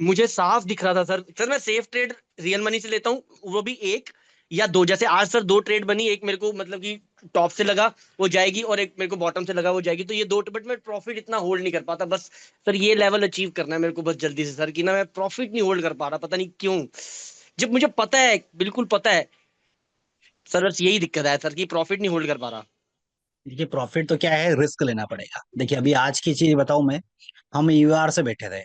मुझे साफ दिख रहा था सर मैं सेफ ट्रेड रियल मनी से लेता हूँ, वो भी एक या दो। जैसे आज सर दो ट्रेड बनी, एक मेरे को मतलब कि टॉप से लगा वो जाएगी, और एक मेरे को बॉटम से लगा वो जाएगी। तो ये दो, बट मैं प्रॉफिट इतना होल्ड नहीं कर पाता। बस सर ये लेवल अचीव करना है मेरे को बस जल्दी से सर, कि ना मैं प्रॉफिट नहीं होल्ड कर पा रहा, पता नहीं क्यों, जब मुझे पता है, बिल्कुल पता है सर। बस यही दिक्कत है सर कि प्रॉफिट नहीं होल्ड कर पा रहा। देखिए प्रॉफिट तो क्या है, रिस्क लेना पड़ेगा। देखिए अभी आज की चीज बताऊं मैं, हम यूआर से बैठे थे,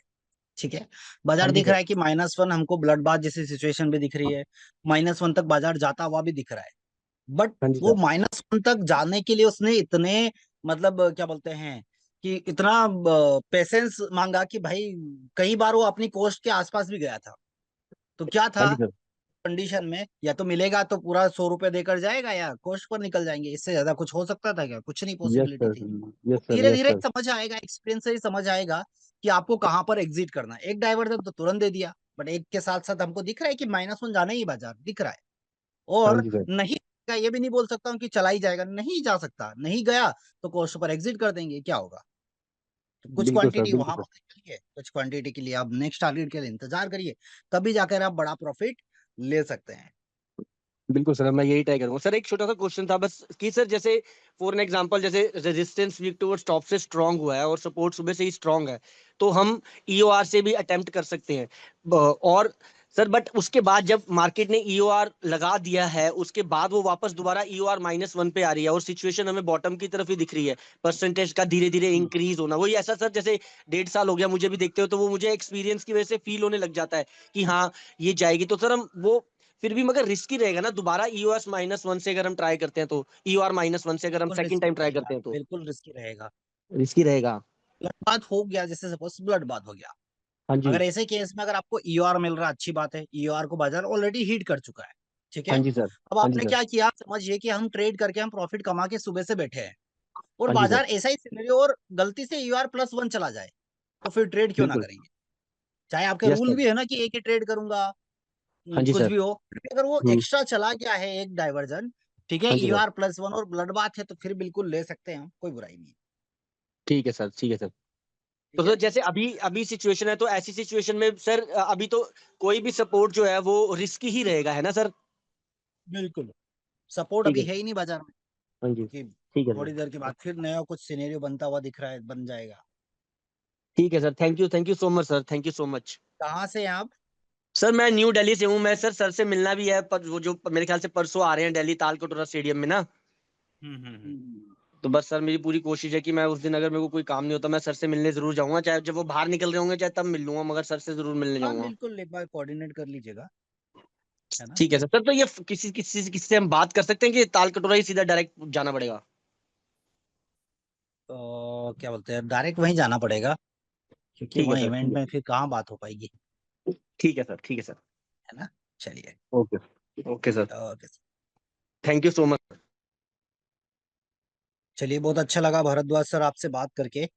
ठीक है। हाँ बाजार जी दिख रहा सर। है कि -1 हमको ब्लड बाथ जैसी सिचुएशन भी दिख रही है, -1 तक बाजार जाता हुआ भी दिख रहा है। बट हाँ जी वो सर। -1 तक जाने के लिए उसने इतने मतलब क्या बोलते हैं कि इतना पेशेंस मांगा कि भाई कई बार वो अपनी कोस्ट के आसपास भी गया था। तो क्या हाँ था जी सर। कंडीशन में, या तो मिलेगा तो पूरा 100 रुपए देकर जाएगा या कोस्ट पर निकल जाएंगे, इससे ज्यादा कुछ हो सकता था क्या? कुछ नहीं यस पॉसिबिलिटी सर। थी। Yes sir. धीरे यस धीरे सर। समझ आएगा, एक्सपीरियंस से ही समझ आएगा कि आपको कहाँ पर एग्जिट करना है। एक डाइवर्जन तो तुरंत दे दिया, बट एक के साथ साथ हमको दिख रहा है कि -1 जाना ही बाजार दिख रहा है। हाँ और जी सर। नहीं ये भी नहीं बोल सकता हूँ कि चला ही जाएगा, नहीं जा सकता, नहीं गया तो कोस्ट पर एग्जिट कर देंगे, क्या होगा? तो कुछ बिल्कुल सर। क्वांटिटी बिल्कुल वहां सर। पर निकालिए, कुछ क्वांटिटी के लिए आप नेक्स्ट टारगेट के लिए इंतजार करिए, तभी जाकर आप बड़ा प्रॉफिट ले सकते हैं। बिल्कुल सर, मैं यही ट्राई करूंगा सर। एक छोटा सा क्वेश्चन था बस कि सर जैसे फॉर एन एग्जांपल, जैसे रेजिस्टेंस वीक टुवर्ड्स टॉप से स्ट्रांग हुआ है और सपोर्ट सुबह से ही स्ट्रांग है, तो हम ईओआर से भी अटेम्प्ट कर सकते हैं। और सर बट उसके बाद जब मार्केट ने ईओआर लगा दिया है, उसके बाद वो वापस दोबारा ईओआर -1 पे आ रही है और सिचुएशन हमें बॉटम की तरफ ही दिख रही है, परसेंटेज का धीरे धीरे हम्म, इंक्रीज होना। वही ऐसा सर जैसे 1.5 साल हो गया मुझे भी देखते हो, तो वो मुझे एक्सपीरियंस की वजह से फील होने लग जाता है कि हाँ ये जाएगी। तो सर हम वो फिर भी मगर रिस्की रहेगा ना, दोबारा ईओएस -1 से अगर हम ट्राई करते हैं, तो ईओआर -1 से अगर हम बिल्कुल सेकंड रिस्की टाइम ट्राई रहेगा, करते हैं, तो बिल्कुल रिस्की रहेगा। रिस्की रहेगा। ब्लड बात हो गया, जैसे सपोज ब्लड बात हो गया, हाँ जी। अगर ऐसे केस में अगर आपको ईओआर मिल रहा है, अच्छी बात है, ईओआर को बाजार ऑलरेडी हिट कर चुका है, ठीक हाँ है। जी सर। अब हाँ जी आपने सर। क्या किया, समझिए कि हम ट्रेड करके हम प्रॉफिट कमा के सुबह से बैठे हैं, और हाँ जी सर। बाजार ऐसा ही सिनेरियो और गलती से ईओआर +1 चला जाए, तो फिर ट्रेड क्यों ना बिल्कुल। करेंगे? चाहे आपके यस रूल सर। भी है ना कि एक ही ट्रेड करूंगा, हाँ जी कुछ सर। भी हो, फिर भी अगर वो हम्म। एक्स्ट्रा चला गया है एक डाइवर्जन, ठीक है, हाँ जी सर। ईओआर +1 और ब्लड बात है, तो फिर बिल्कुल ले सकते हैं, कोई बुराई नहीं है। ठीक है सर। ठीक है सर। तो ठीक सर है, जैसे अभी अभी सिचुएशन है, तो ऐसी सिचुएशन में सर अभी तो कोई भी सपोर्ट जो है वो रिस्की ही रहेगा, है ना सर? बिल्कुल। सपोर्ट ठीक अभी है। है ही नहीं बाजार में, हाँ जी। क्योंकि ठीक है सर। थोड़ी देर के बाद फिर नया कुछ सिनेरियो बनता हुआ दिख रहा है, बन जाएगा। ठीक है sir, thank you so much sir, thank you so much. कहाँ से हैं आप? सर मैं न्यू दिल्ली से हूँ। मैं सर से मिलना भी है, पर वो जो मेरे ख्याल से परसों आ रहे हैं दिल्ली ताल कटोरा स्टेडियम में ना। हम्म। तो बस सर मेरी पूरी कोशिश है कि मैं उस दिन अगर मेरे को कोई काम नहीं होता मैं सर से मिलने जरूर जाऊंगा, चाहे जब वो बाहर निकल रहे होंगे चाहे तब मिल लूंगा, मगर सर से जरूर मिलने हाँ जाऊंगा। बिल्कुल, एक बार कोऑर्डिनेट कर लीजिएगा, है ना। ठीक है सर। सर तो ये किसी किसी किससे हम बात कर सकते हैं कि ताल कटोरा ही सीधा डायरेक्ट जाना पड़ेगा? तो क्या बोलते हैं, डायरेक्ट वहीं जाना पड़ेगा, क्योंकि ठीक है वहाँ सर, इवेंट ठीक में है। फिर कहाँ बात हो पाएगी, ठीक है सर, ठीक है सर। है ना। चलिए, okay, okay sir. Okay. Thank you so much. चलिए, बहुत अच्छा लगा भरद्वाज सर आपसे बात करके,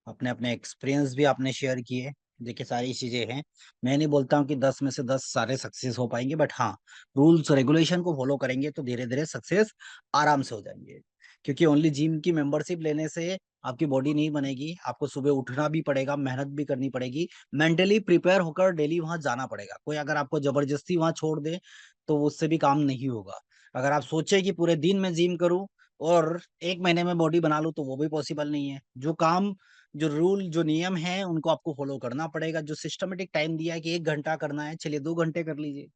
अपने अपने एक्सपीरियंस भी आपने शेयर किए। देखिए, सारी चीजें हैं, मैं नहीं बोलता हूँ कि 10 में से 10 सारे सक्सेस हो पाएंगे, बट हाँ, रूल्स रेगुलेशन को फॉलो करेंगे तो धीरे धीरे सक्सेस आराम से हो जाएंगे। क्योंकि ओनली जिम की मेंबरशिप लेने से आपकी बॉडी नहीं बनेगी, आपको सुबह उठना भी पड़ेगा, मेहनत भी करनी पड़ेगी, मेंटली प्रिपेयर होकर डेली वहां जाना पड़ेगा। कोई अगर आपको जबरदस्ती वहां छोड़ दे तो उससे भी काम नहीं होगा। अगर आप सोचे कि पूरे दिन में जिम करूं और 1 महीने में बॉडी बना लूं, तो वो भी पॉसिबल नहीं है। जो काम, जो रूल, जो नियम है, उनको आपको फॉलो करना पड़ेगा। जो सिस्टमेटिक टाइम दिया है कि 1 घंटा करना है, चलिए 2 घंटे कर लीजिए,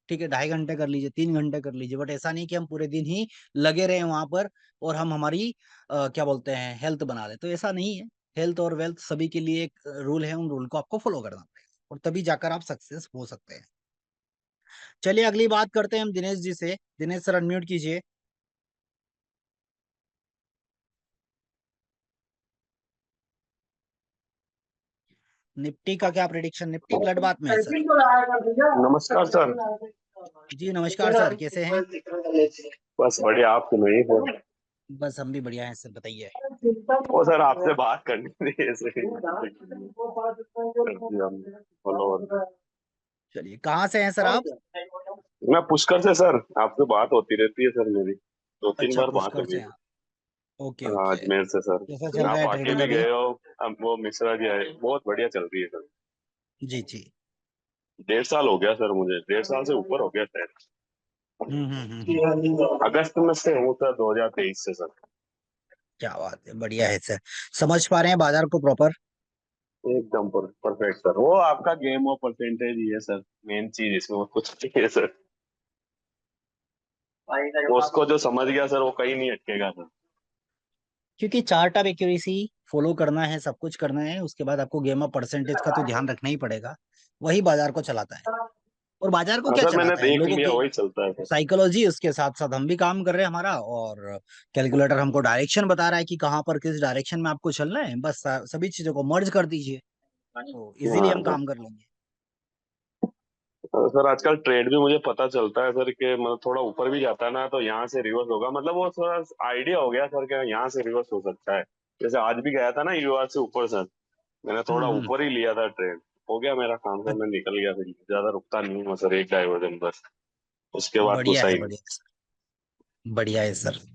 ठीक है, 2.5 घंटे कर लीजिए, 3 घंटे कर लीजिए, बट ऐसा नहीं कि हम पूरे दिन ही लगे रहे वहां पर और हम हमारी क्या बोलते हैं, हेल्थ बना ले, तो ऐसा नहीं है। हेल्थ और वेल्थ सभी के लिए एक रूल है, उन रूल को आपको फॉलो करना पड़ेगा और तभी जाकर आप सक्सेस हो सकते हैं। चलिए, अगली बात करते हैं हम दिनेश जी से। दिनेश सर, अनम्यूट कीजिए। निफ्टी का क्या प्रिडिक्शन, निफ्टी ब्लड बात में है सर। नमस्कार सर। जी नमस्कार सर, कैसे हैं। बस बढ़िया, आप सुनाइए सर। बस हम भी बढ़िया हैं सर, बताइए। वो सर आपसे बात करनी थी ऐसे ही। फॉलोअर। चलिए, कहाँ से हैं सर आप। मैं पुष्कर से सर, आपसे बात होती रहती है सर मेरी, 2-3 अच्छा, बार बात पुष्कर हुई से है। हैं। ओके हाँ, ओके। अजमेर से सर। कैसा चल रहा आप है आके ट्रेडिंग भी अभी। गए हो, अब वो मिश्रा जी आए, बहुत बढ़िया चल रही है सर। जी जी। 1.5 साल हो गया सर, मुझे 1.5 साल से ऊपर हो गया शायद। अगस्त में से हूँ सर, 2023 से सर। क्या बात है, बढ़िया है सर। समझ पा रहे हैं बाजार को प्रॉपर। एकदम परफेक्ट सर। वो आपका गेम ऑफ परसेंटेज ही है सर, मेन चीज इसमें और कुछ नहीं है सर। उसको जो समझ गया सर वो कहीं नहीं अटकेगा सर। क्योंकि चार्ट ऑफ एक्यूरेसी फॉलो करना है, सब कुछ करना है, उसके बाद आपको गेम ऑफ परसेंटेज का तो ध्यान रखना ही पड़ेगा। वही बाजार को चलाता है। और बाजार को हाँ क्या सर, मैंने चलाता है, देख लोगों लिया की वही चलता है सर। साइकोलॉजी। उसके साथ साथ हम भी काम कर रहे हैं हमारा, और कैलकुलेटर हमको डायरेक्शन बता रहा है कि कहाँ पर किस डायरेक्शन में आपको चलना है। बस सभी चीजों को मर्ज कर दीजिए तो इजीली हाँ हम सर। काम कर लेंगे। सर आजकल ट्रेड भी मुझे पता चलता है सर कि मतलब थोड़ा ऊपर भी जाता है ना तो यहाँ से रिवर्स होगा, मतलब वो थोड़ा आइडिया हो गया सर कि यहाँ से रिवर्स हो सकता है। जैसे आज भी गया था ना यूआर से ऊपर सर, मैंने थोड़ा हम्म। ऊपर ही लिया था ट्रेड। हो गया मेरा काम सर, मैं निकल गया, फिर ज्यादा रुकता नहीं हूँ सर, एक डाइवर्जन बस, उसके बाद बढ़िया घुसा है, ही नहीं। बढ़िया है सर, बढ़िया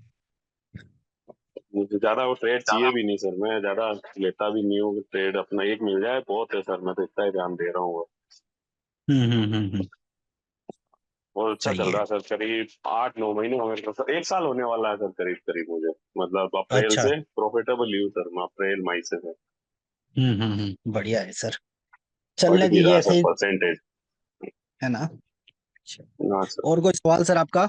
है सर। मुझे ज्यादा वो ट्रेड चाहिए भी नहीं सर, मैं ज्यादा लेता भी नहीं हूँ ट्रेड, अपना एक मिल जाए बहुत है सर, मैं तो इतना ही ध्यान दे रहा हूँ। हम्म। बहुत अच्छा सही चल है। रहा है सर, करीब 8-9 महीने हो गए सर, 1 साल होने वाला है सर करीब करीब मुझे, मतलब अप्रैल अच्छा। से प्रॉफिटेबल ही हूँ सर मैं, अप्रैल मई से सर। बढ़िया है सर, बढ़ चलने भी दीजिए रहा ऐसे सर ही, परसेंटेज। है ना। अच्छा। हाँ सर। और कोई सवाल सर आपका।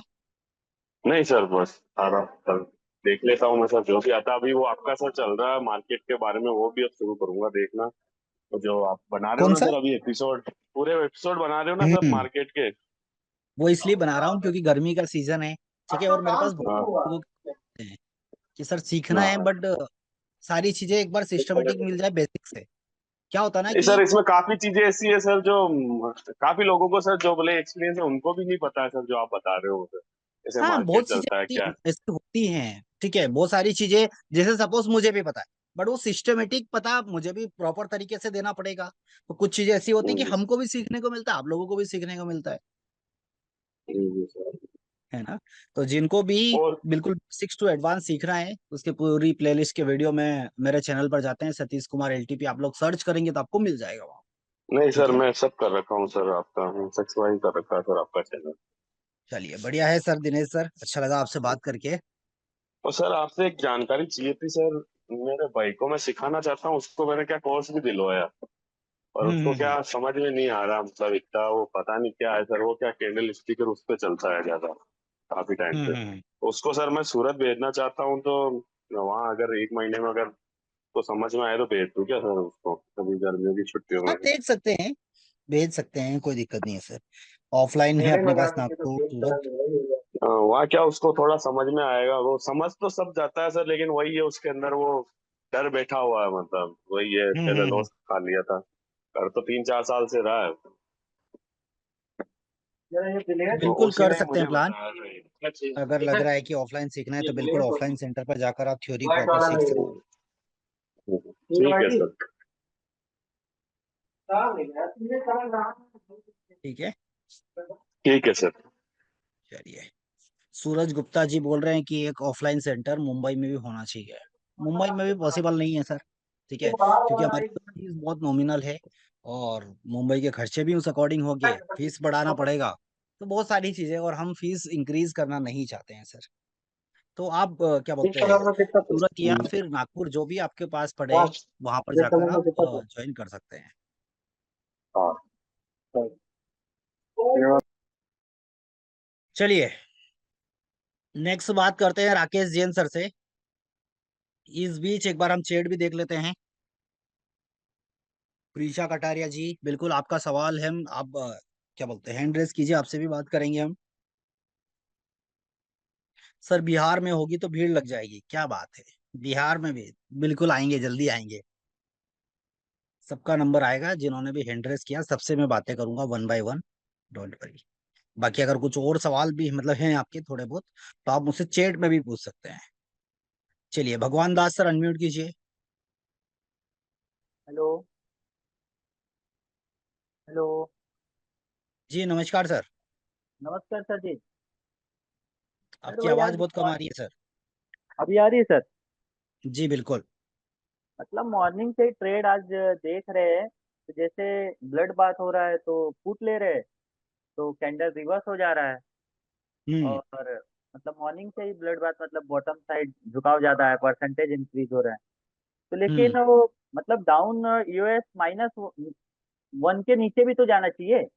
नहीं सर, बस सारा सर देख लेता हूँ मैं सर, जो भी आता अभी वो आपका सर चल रहा है मार्केट के बारे में, वो भी अब शुरू करूंगा देखना। तो जो आप बना रहे हो कौन ना सा। सर अभी एपिसोड, पूरे एपिसोड बना रहे हो ना सर हम्म। मार्केट के। वो इसलिए बना रहा हूँ क्योंकि गर्मी का सीजन है, ठीक है, और मेरे पास बहुत हाँ लोगों के हैं कि सर सीखना है, हाँ। बट सारी चीजें एक बार सिस्टमेटिक मिल जाए बेसिक से, क्या होता है ना नहीं कि सर, इसमें काफी चीजें ऐसी है सर जो काफी लोगों को सर जो बोले एक्सपीरियंस है उनको भी नहीं पता है सर, जो आप बता रहे हो सर, जैसे हाँ, मार्केट बहुत चीजें चलता है क्या। ऐसी होती हैं, ठीक है, बहुत सारी चीजें, जैसे सपोज मुझे भी पता है, बट वो सिस्टमेटिक पता मुझे भी प्रॉपर तरीके से देना पड़ेगा। तो कुछ चीजें ऐसी होती हैं कि हम्म, हमको भी सीखने को मिलता है, आप लोगों को भी सीखने को मिलता सर। है ना। तो जिनको भी और बिल्कुल सिक्स टू एडवांस सीखना है, उसके पूरी प्लेलिस्ट के वीडियो में मेरे चैनल पर जाते हैं, सतीश कुमार एलटीपी, आप लोग सर्च करेंगे तो आपको मिल जाएगा वहाँ। नहीं ठीक सर, है। मैं सब कर रखा हूँ सर, आपका सब्सक्राइब कर रखा है सर आपका चैनल। चलिए, बढ़िया है सर दिनेश सर, अच्छा लगा आपसे बात करके। और सर आपसे एक जानकारी चाहिए थी सर, मेरे भाई को मैं सिखाना चाहता हूँ, उसको मैंने क्या कोर्स भी दिलवाया, और उसको हम्म। क्या समझ में नहीं आ रहा, मतलब इतना वो पता नहीं क्या है सर, वो क्या कैंडल स्टिकर उस पे चलता है ज्यादा काफी टाइम से। हम्म। उसको सर मैं सूरत भेजना चाहता हूँ, तो वहाँ अगर 1 महीने में अगर तो समझ में आए तो भेज दूँ क्या सर उसको, कभी गर्मियों की छुट्टियों हाँ में? देख सकते हैं, भेज सकते हैं, कोई दिक्कत नहीं है सर। ऑफलाइन है अपने पास नागपुर सूरत। वहाँ क्या उसको थोड़ा समझ में आएगा, वो समझ तो सब जाता है सर, लेकिन वही है उसके अंदर वो डर बैठा हुआ है, मतलब वही है, पहले हम्म। लॉस खा लिया था, कर तो 3-4 साल से रहा है, तो बिल्कुल उसी कर ने ही सकते हैं मुझे प्लान। बताया था ये। अगर लग रहा है कि ऑफलाइन सीखना है तो बिल्कुल ऑफलाइन सेंटर पर जाकर आप थ्योरी प्रॉपर सीख सकते ठीक है सर। हैं। ठीक है, ठीक है सर। चलिए। सूरज गुप्ता जी बोल रहे हैं कि एक ऑफलाइन सेंटर मुंबई में भी होना चाहिए। मुंबई में भी पॉसिबल नहीं है सर, ठीक है, क्योंकि हमारी फीस बहुत नॉमिनल है और मुंबई के खर्चे भी उस अकॉर्डिंग होंगे, फीस बढ़ाना पड़ेगा, तो बहुत सारी चीजें, और हम फीस इंक्रीज करना नहीं चाहते हैं सर। तो आप क्या बोलते हैं, सूरत या फिर नागपुर जो भी आपके पास पड़े वहां पर जाकर आप ज्वाइन कर सकते हैं। चलिए, नेक्स्ट बात करते हैं राकेश जैन सर से। इस बीच एक बार हम चैट भी देख लेते हैं। प्रीशा कटारिया जी, बिल्कुल आपका सवाल है, आप क्या बोलते हैं, हैंड रेस कीजिए, आपसे भी बात करेंगे हम। सर बिहार में होगी तो भीड़ लग जाएगी, क्या बात है, बिहार में भी बिल्कुल आएंगे, जल्दी आएंगे। सबका नंबर आएगा, जिन्होंने भी हैंड रेस किया सबसे मैं बातें करूंगा 1 by 1, डोंट वरी। बाकी अगर कुछ और सवाल भी मतलब हैं आपके थोड़े बहुत, तो आप मुझसे चैट में भी पूछ सकते हैं। चलिए, भगवान दास सर अनम्यूट कीजिए। हेलो। हेलो। जी नमस्कार सर। नमस्कार सर जी। सर आपकी वही आवाज आज बहुत कम आ रही है सर। अभी आ रही है सर। जी बिल्कुल। मतलब मॉर्निंग से ही ट्रेड आज देख रहे हैं, तो जैसे ब्लड बात हो रहा है तो पुट ले रहे हैं, तो कैंडल रिवर्स हो जा रहा है। हम्म। और मतलब मॉर्निंग से ही ब्लड बात मतलब बॉटम साइड झुकाव ज्यादा है, परसेंटेज इंक्रीज हो रहा है। तो लेकिन हम्म। वो मतलब डाउन यूएस -1 के नीचे भी तो जाना चाहिए,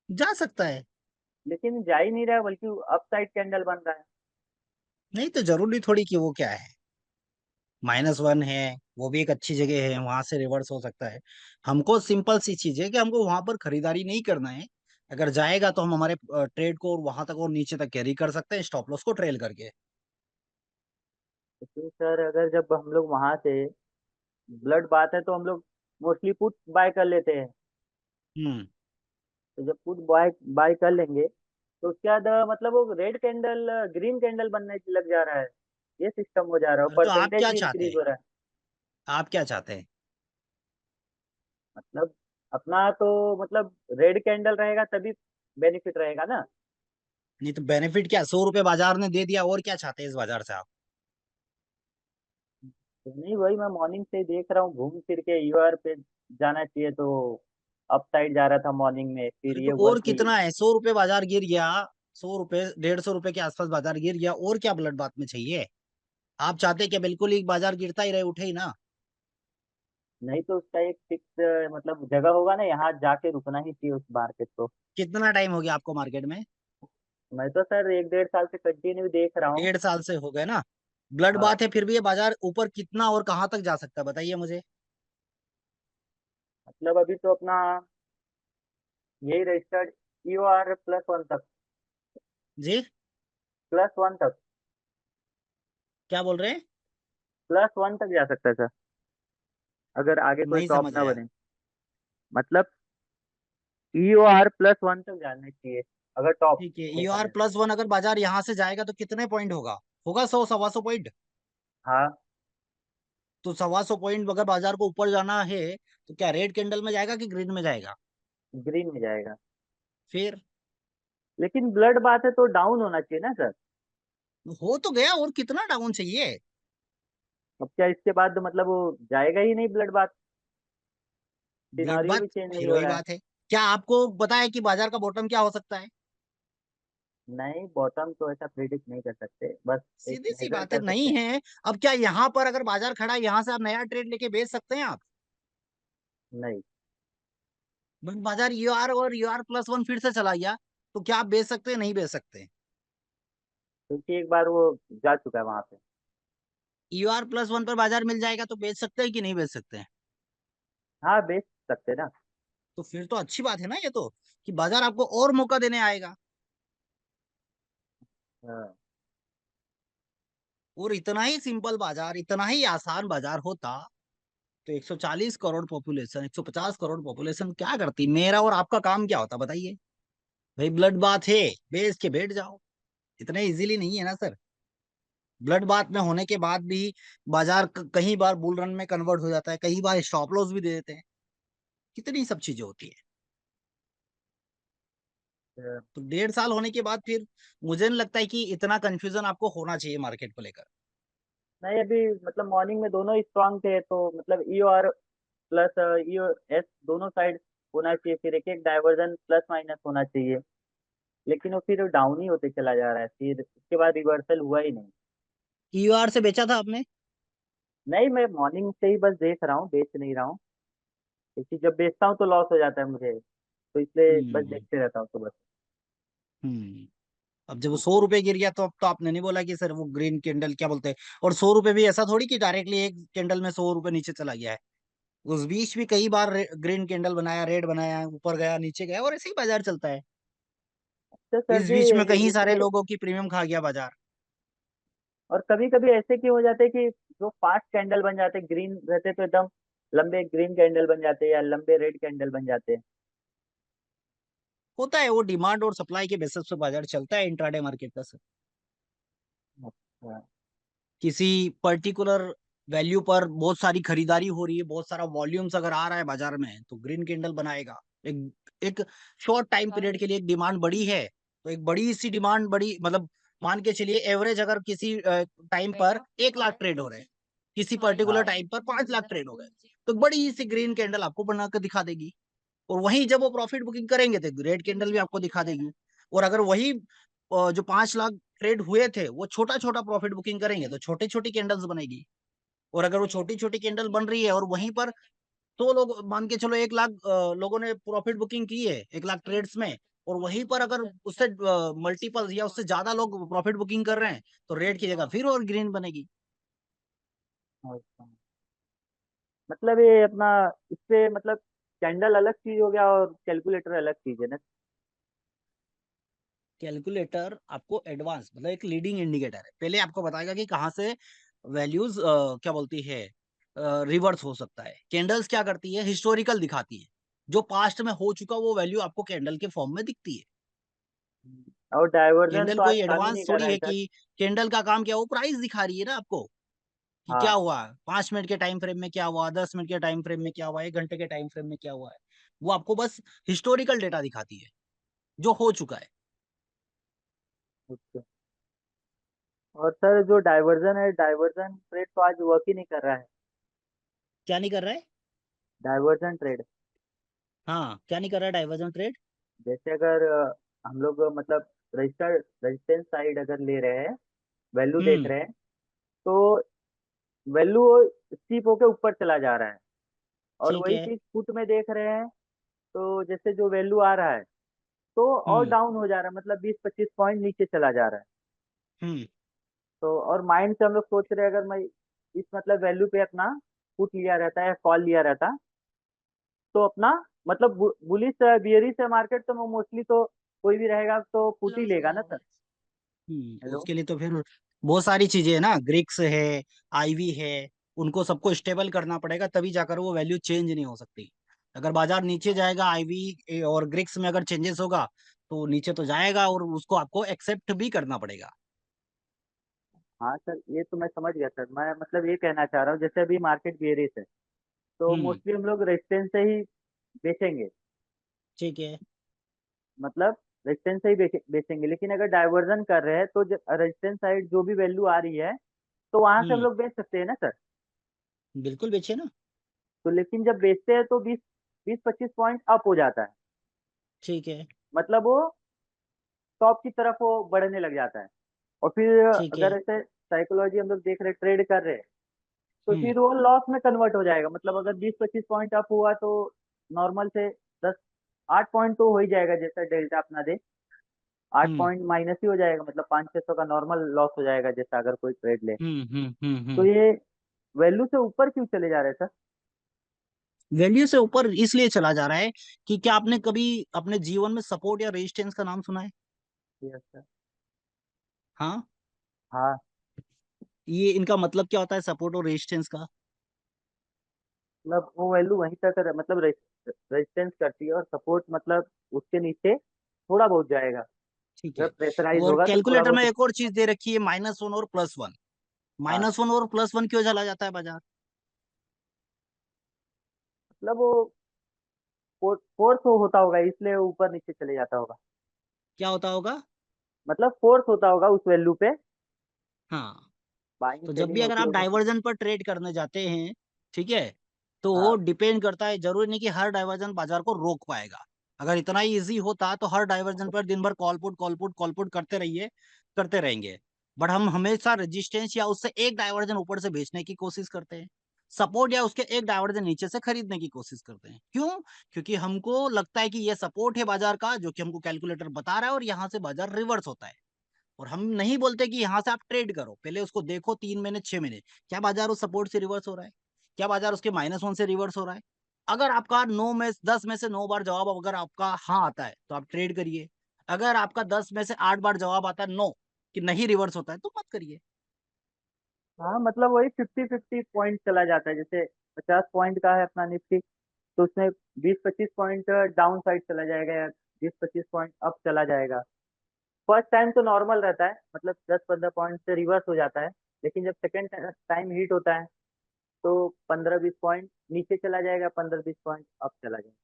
जा सकता है। लेकिन जा ही नहीं रहा है, बल्कि अप साइड कैंडल बन रहा है। नहीं तो जरूरी थोड़ी कि वो क्या है, -1 है, वो भी एक अच्छी जगह है, वहां से रिवर्स हो सकता है। हमको सिंपल सी चीज है कि हमको वहां पर खरीदारी नहीं करना है। अगर जाएगा तो हम हमारे ट्रेड को वहां तक और नीचे तक कैरी कर सकते हैं, स्टॉप लॉस को ट्रेल करके। तो सर अगर जब हम लोग वहां से ब्लड बात है तो हम लोग मोस्टली पुट बाय कर लेते हैं। हम्म। तो जब पुट बाय बाय कर लेंगे तो उसके बाद मतलब वो रेड कैंडल ग्रीन कैंडल बनने लग जा रहा है, ये सिस्टम हो जा रहा है, तो आप परसेंटेज क्या भी चाहते इंक्रीज हैं, हो रहा है। आप क्या चाहते हैं? मतलब अपना तो मतलब रेड कैंडल रहेगा तभी बेनिफिट रहेगा ना। नहीं तो बेनिफिट क्या, 100 रुपए बाजार ने दे दिया, और क्या चाहते हैं इस बाजार से आप? तो नहीं, वही मैं मॉर्निंग से ही देख रहा हूँ, घूम फिर के यूआर पे जाना चाहिए, तो अप साइड जा रहा था मॉर्निंग में, फिर अरे ये तो हुआ और कि कितना है, 100 रुपए बाजार गिर गया, 100 रुपए 150 रुपए के आसपास बाजार गिर गया, और क्या ब्लड बात में चाहिए? आप चाहते हैं कि बिल्कुल ही बाजार गिरता ही रहे, उठे ही ना? नहीं तो उसका एक फिक्स मतलब जगह होगा ना, यहाँ जाके रुकना ही चाहिए उस मार्केट को। कितना टाइम हो गया आपको मार्केट में? मैं तो सर 1-1.5 साल से कंटिन्यू देख रहा हूँ। 1.5 साल से हो गए ना? ब्लड हाँ। बात है, फिर भी ये बाजार ऊपर कितना और कहाँ तक जा सकता है बताइए मुझे। मतलब अभी तो अपना यही रजिस्टर्ड ईओआर +1 तक, जी +1 तक, क्या बोल रहे हैं? +1 तक जा सकता है सर, अगर आगे कोई नहीं टॉप समझ ना आया। बने। मतलब ईओआर +1 तक जाना चाहिए अगर टॉप ठीक है, देखा ईआर जाए। +1 अगर बाजार यहाँ से जाएगा तो कितने पॉइंट होगा? होगा 100 125 पॉइंट। हाँ। तो 125 पॉइंट अगर बाजार को ऊपर जाना है तो क्या रेड कैंडल में जाएगा कि ग्रीन में जाएगा? ग्रीन में जाएगा। फिर लेकिन ब्लड बात है तो डाउन होना चाहिए ना सर। हो तो गया, और कितना डाउन चाहिए? अब क्या इसके बाद मतलब वो जाएगा ही नहीं ब्लड बात, ब्लड सिनारियो बात, भी चेंज नहीं फिर हो वही रहा है। बात है। क्या आपको पता है कि बाजार का बॉटम क्या हो सकता है? नहीं, बॉटम तो ऐसा प्रिडिक्ट नहीं कर सकते, बस एक सीधी सी मेजर बात है, कर सकते नहीं हैं। है। अब क्या यहाँ पर अगर बाजार खड़ा है, यहाँ से आप नया ट्रेड लेके बेच सकते हैं आप? नहीं, बाजार यूआर और यूआर+1 फिर से चला गया, तो क्या आप बेच सकते हैं? नहीं बेच सकते। क्योंकि एक बार वो जा चुका है वहां पे। EOR+1 पर बाजार मिल जाएगा तो बेच सकते हैं कि नहीं बेच सकते हैं? हाँ बेच सकते ना। तो फिर तो अच्छी बात है ना ये तो, कि बाजार आपको और मौका देने आएगा। हाँ और इतना ही सिंपल बाजार, इतना ही आसान बाजार होता तो 140 करोड़ पॉपुलेशन, 150 करोड़ पॉपुलेशन क्या करती, मेरा और आपका काम क्या होता बताइए? भाई ब्लड बात है, बेच के बैठ जाओ। इतना इजीली नहीं है ना सर। ब्लड बात में होने के बाद भी बाजार कई बार बुल रन में कन्वर्ट हो जाता है, कई बार स्टॉप लॉस भी दे देते हैं, कितनी सब चीजें होती है। तो तो 1.5 साल होने के बाद फिर मुझे नहीं लगता है कि इतना कंफ्यूजन आपको होना चाहिए मार्केट को लेकर। नहीं अभी मतलब मॉर्निंग में दोनों ही स्ट्रांग थे, तो मतलब ई और प्लस ई एस दोनों साइड होना चाहिए, फिर एक एक डाइवर्जन प्लस माइनस होना चाहिए। लेकिन वो फिर डाउन ही होते चला जा रहा है, फिर उसके बाद रिवर्सल हुआ ही नहीं। EOR से बेचा था आपने? नहीं मैं मॉर्निंग से ही बस देख रहा हूँ, बेच नहीं रहा हूँ, क्योंकि जब बेचता हूँ तो लॉस हो जाता है मुझे, तो इसलिए बस हम्म। देखते रहता हूँ तो बस। हम्म। अब जब वो 100 रुपए गिर गया तो अब तो आपने नहीं बोला कि सर वो ग्रीन कैंडल क्या बोलते हैं, और 100 रुपए भी ऐसा थोड़ी कि डायरेक्टली एक कैंडल में 100 रुपए नीचे चला गया है। उस बीच भी कई बार ग्रीन कैंडल बनाया, रेड बनाया, ऊपर गया नीचे गया, और ऐसे ही बाजार चलता है। तो सर इस जी बीच में ये कई सारे जैसे, लोगों की प्रीमियम खा गया बाजार। और कभी कभी ऐसे क्यों हो जाते हैं कि जो फास्ट कैंडल बन जाते हैं, ग्रीन रहते तो एकदम लंबे ग्रीन कैंडल बन जाते हैं या लंबे रेड कैंडल बन जाते हैं। होता है, वो डिमांड और सप्लाई के बेसिस पे बाजार चलता है इंट्राडे मार्केट का सर। अच्छा। किसी पर्टिकुलर वैल्यू पर बहुत सारी खरीदारी हो रही है, बहुत सारा वॉल्यूम्स अगर आ रहा है बाजार में तो ग्रीन कैंडल बनाएगा। एक एक शॉर्ट टाइम पीरियड के लिए एक डिमांड बड़ी है, तो एक बड़ी सी डिमांड, बड़ी मतलब मान के चलिए एवरेज अगर किसी टाइम पर 1 लाख ट्रेड हो रहे हैं, किसी पर्टिकुलर हाँ टाइम पर 5 लाख ट्रेड हो गए, तो बड़ी सी ग्रीन कैंडल आपको बना कर दिखा देगी। और वहीं जब वो प्रॉफिट बुकिंग करेंगे तो रेड कैंडल भी आपको दिखा देगी। और अगर वही जो 5 लाख ट्रेड हुए थे वो छोटा छोटा प्रॉफिट बुकिंग करेंगे तो छोटी छोटी कैंडल्स बनेगी। और अगर वो छोटी छोटी कैंडल बन रही है और वहीं पर 100 लोग मान के चलो, 1 लाख लोगों ने प्रॉफिट बुकिंग की है 1 लाख ट्रेड्स में, और वहीं पर अगर उससे मल्टीपल या उससे ज्यादा लोग प्रॉफिट बुकिंग कर रहे हैं तो रेड की जगह फिर और ग्रीन बनेगी। अच्छा। मतलब ये अपना इससे मतलब कैंडल अलग चीज हो गया और कैलकुलेटर अलग चीज है ना। कैलकुलेटर आपको एडवांस मतलब एक लीडिंग इंडिकेटर है, पहले आपको बताएगा कि कहाँ से वैल्यूज क्या बोलती है रिवर्स हो सकता है। कैंडल्स क्या करती है, हिस्टोरिकल दिखाती है, जो पास्ट में हो चुका वो वैल्यू आपको कैंडल के फॉर्म में दिखती है। और डाइवर्जन कैंडल तो आज कोई काम ही नहीं एडवांस कर थोड़ी रहा है है सर। कि कैंडल का काम क्या, वो प्राइस दिखा रही है ना आपको कि क्या हाँ। हुआ, 5 मिनट के टाइम फ्रेम में क्या हुआ, 10 मिनट के टाइम फ्रेम में क्या हुआ, 1 घंटे के टाइम फ्रेम में क्या हुआ है। वो आपको बस हिस्टोरिकल डेटा दिखाती है जो हो चुका है। अच्छा। और सर जो डाइवर्जन है, डाइवर्जन ट्रेड तो आज वर्क ही नहीं कर रहा है। क्या नहीं कर रहा है? डाइवर्जन ट्रेड हाँ, क्या नहीं कर रहा है डाइवर्जन ट्रेड? जैसे अगर हम लोग मतलब रजिस्टर रेजिस्टेंस साइड अगर ले रहे हैं, वैल्यू देख हम्म। रहे हैं, तो वैल्यू स्टीप होके ऊपर चला जा रहा है। और ठीक वही है। चीज फुट में देख रहे हैं, तो जैसे जो वैल्यू आ रहा है तो और हम्म। डाउन हो जा रहा है, मतलब 20-25 पॉइंट नीचे चला जा रहा है। हम्म। तो और माइंड से हम लोग सोच रहे हैं अगर मैं इस मतलब वैल्यू पे अपना पुट लिया रहता है या कॉल लिया रहता, तो अपना मतलब बुलिश बियरिश है मार्केट, तो मोस्टली तो कोई भी रहेगा तो पुट ही लेगा ना सर। हेलो। उसके लिए तो फिर बहुत सारी चीजें है ना, ग्रिक्स है, आईवी है, उनको सबको स्टेबल करना पड़ेगा तभी जाकर वो वैल्यू चेंज नहीं हो सकती। अगर बाजार नीचे जाएगा, आईवी और ग्रिक्स में अगर चेंजेस होगा तो नीचे तो जाएगा, और उसको आपको एक्सेप्ट भी करना पड़ेगा। हाँ सर ये तो मैं समझ गया सर, मैं मतलब ये कहना चाह रहा हूँ जैसे अभी मार्केट बियरिश है, तो हम्म। मोस्टली हम लोग रेजिस्टेंस से ही बेचेंगे, ठीक है। मतलब रेजिस्टेंस से ही बेचेंगे। लेकिन अगर डाइवर्जन कर रहे हैं तो रेजिस्टेंस साइड जो भी वैल्यू आ रही है तो वहां से हम हम्म। लोग बेच सकते हैं ना सर। बिल्कुल बेचे ना। तो लेकिन जब बेचते हैं तो 20-25 पॉइंट अप हो जाता है, ठीक है। मतलब वो टॉप की तरफ वो बढ़ने लग जाता है। और फिर ठीक है। अगर ऐसे साइकोलॉजी हम लोग देख रहे ट्रेड कर रहे हैं, तो हम्म। फिर वो लॉस में कन्वर्ट हो जाएगा। मतलब अगर 20-25 पॉइंट अप हुआ तो नॉर्मल से 10-8 पॉइंट तो हो ही जाएगा जैसा डेल्टा अपना दे। 8 हम्म पॉइंट माइनस ही हो जाएगा, मतलब 500-600 का नॉर्मल लॉस हो जाएगा जैसा अगर कोई ट्रेड ले। तो ये वैल्यू से ऊपर क्यों चले जा रहे हैं सर? वैल्यू से ऊपर इसलिए चला जा रहा है कि क्या आपने कभी अपने जीवन में सपोर्ट या रेजिस्टेंस का नाम सुना है? Yes sir. हाँ, हाँ, ये इनका मतलब क्या होता है सपोर्ट और रेजिस्टेंस का? मतलब वो वैल्यू वहीं तक मतलब रेजिस्टेंस करती है, और सपोर्ट मतलब उसके नीचे थोड़ा बहुत जाएगा। ठीक अगर है। प्रेशराइज और होगा तो थोड़ा कैलकुलेटर में बहुत। एक और चीज दे रखी है -1 और +1। हाँ, -1 और +1 क्यों चला जाता है बाजार? मतलब वो फोर्स होता होगा, इसलिए ऊपर नीचे चले जाता होगा। क्या होता होगा? मतलब फोर्स होता होगा उस वैल्यू पे, हाँ, बाइंग तो जब सेलिंग भी अगर होती आप होगी। डाइवर्जन पर ट्रेड करने जाते हैं, ठीक है, तो हाँ, डिपेंड करता है, जरूरी नहीं कि हर डाइवर्जन बाजार को रोक पाएगा। अगर इतना ही इजी होता तो हर डाइवर्जन पर दिन भर कॉल पुट करते रहिए, करते रहेंगे। बट हम हमेशा रेजिस्टेंस या उससे एक डाइवर्जन ऊपर से बेचने की कोशिश करते हैं, सपोर्ट या उसके एक डाइवर्जन नीचे से खरीदने की कोशिश करते हैं। क्यों? क्योंकि हमको लगता है कि ये सपोर्ट है बाजार का, जो कि हमको कैलकुलेटर बता रहा है, और यहाँ से बाजार रिवर्स होता है। और हम नहीं बोलते कि यहाँ से आप ट्रेड करो, पहले उसको देखो 3 महीने 6 महीने, क्या बाजार उस सपोर्ट से रिवर्स हो रहा है, क्या बाजार उसके -1 से रिवर्स हो रहा है। अगर आपका 10 में से 9 बार जवाब अगर आपका हाँ आता है तो आप ट्रेड करिए। अगर आपका 10 में से 8 बार जवाब आता है नो, कि नहीं रिवर्स होता है, तो मत करिए। हाँ, मतलब वही 50-50 पॉइंट चला जाता है। जैसे 50 पॉइंट का है अपना निफ्टी, तो उसमें 20-25 पॉइंट डाउन साइड चला जाएगा, या 20-25 पॉइंट अप चला जाएगा। फर्स्ट टाइम तो नॉर्मल रहता है, मतलब 10-15 पॉइंट से रिवर्स हो जाता है। लेकिन जब सेकंड टाइम हिट होता है तो 15-20 पॉइंट नीचे चला जाएगा, 15-20 पॉइंट अप चला जाएगा।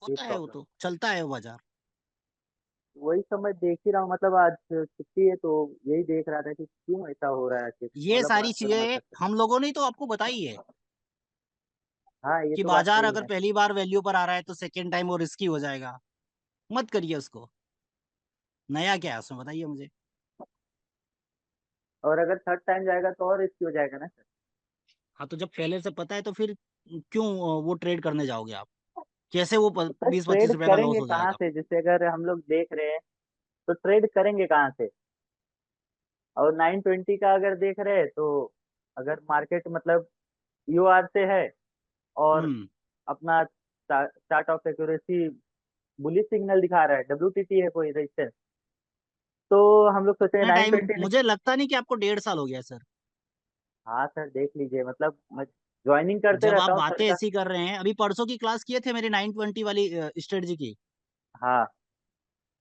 ये होता है, वो प्रॉब्लम। तो चलता है वो बाजार। वही सब मैं देख ही रहा हूँ, मतलब आज छुट्टी है तो यही देख रहा था कि क्यों ऐसा हो रहा है आखिर, ये मतलब सारी बात करूँ चीजें अच्छा। हम लोगों ने तो आपको बताई है हाँ, ये कि तो बात बाजार सही अगर है। पहली बार वैल्यू पर आ रहा है तो सेकेंड टाइम वो रिस्की हो जाएगा, मत करिए उसको। नया क्या है उसमें बताइए मुझे। और अगर थर्ड टाइम जाएगा तो और रिस्की हो जाएगा ना सर। हाँ, तो जब पहले से पता है तो फिर क्यों वो ट्रेड करने जाओगे आप? कैसे वो तो सर 20-25 ट्रेड रुपए का लॉस करेंगे हो कहाँ जाएगा? से? जैसे अगर हम लोग देख रहे हैं तो ट्रेड करेंगे कहाँ से? और 920 का अगर देख रहे हैं तो अगर मार्केट मतलब यूआर से है, और हम्म अपना chart of accuracy bullish signal दिखा रहा है, डब्ल्यूटीटी है कोई रेजिस्टेंस, तो हम लोग सोचेंगे इतना टाइम 920 में। मुझे लगता नहीं कि आपको 1.5 साल हो गया सर। हाँ सर, देख लीजिए, मतलब मैं ज्वाइनिंग करते जब आप रहता हूँ सर बातें का। ऐसी कर रहे हैं, अभी परसों की क्लास किए थे मेरी 920 वाली स्ट्रेटजी की। हाँ,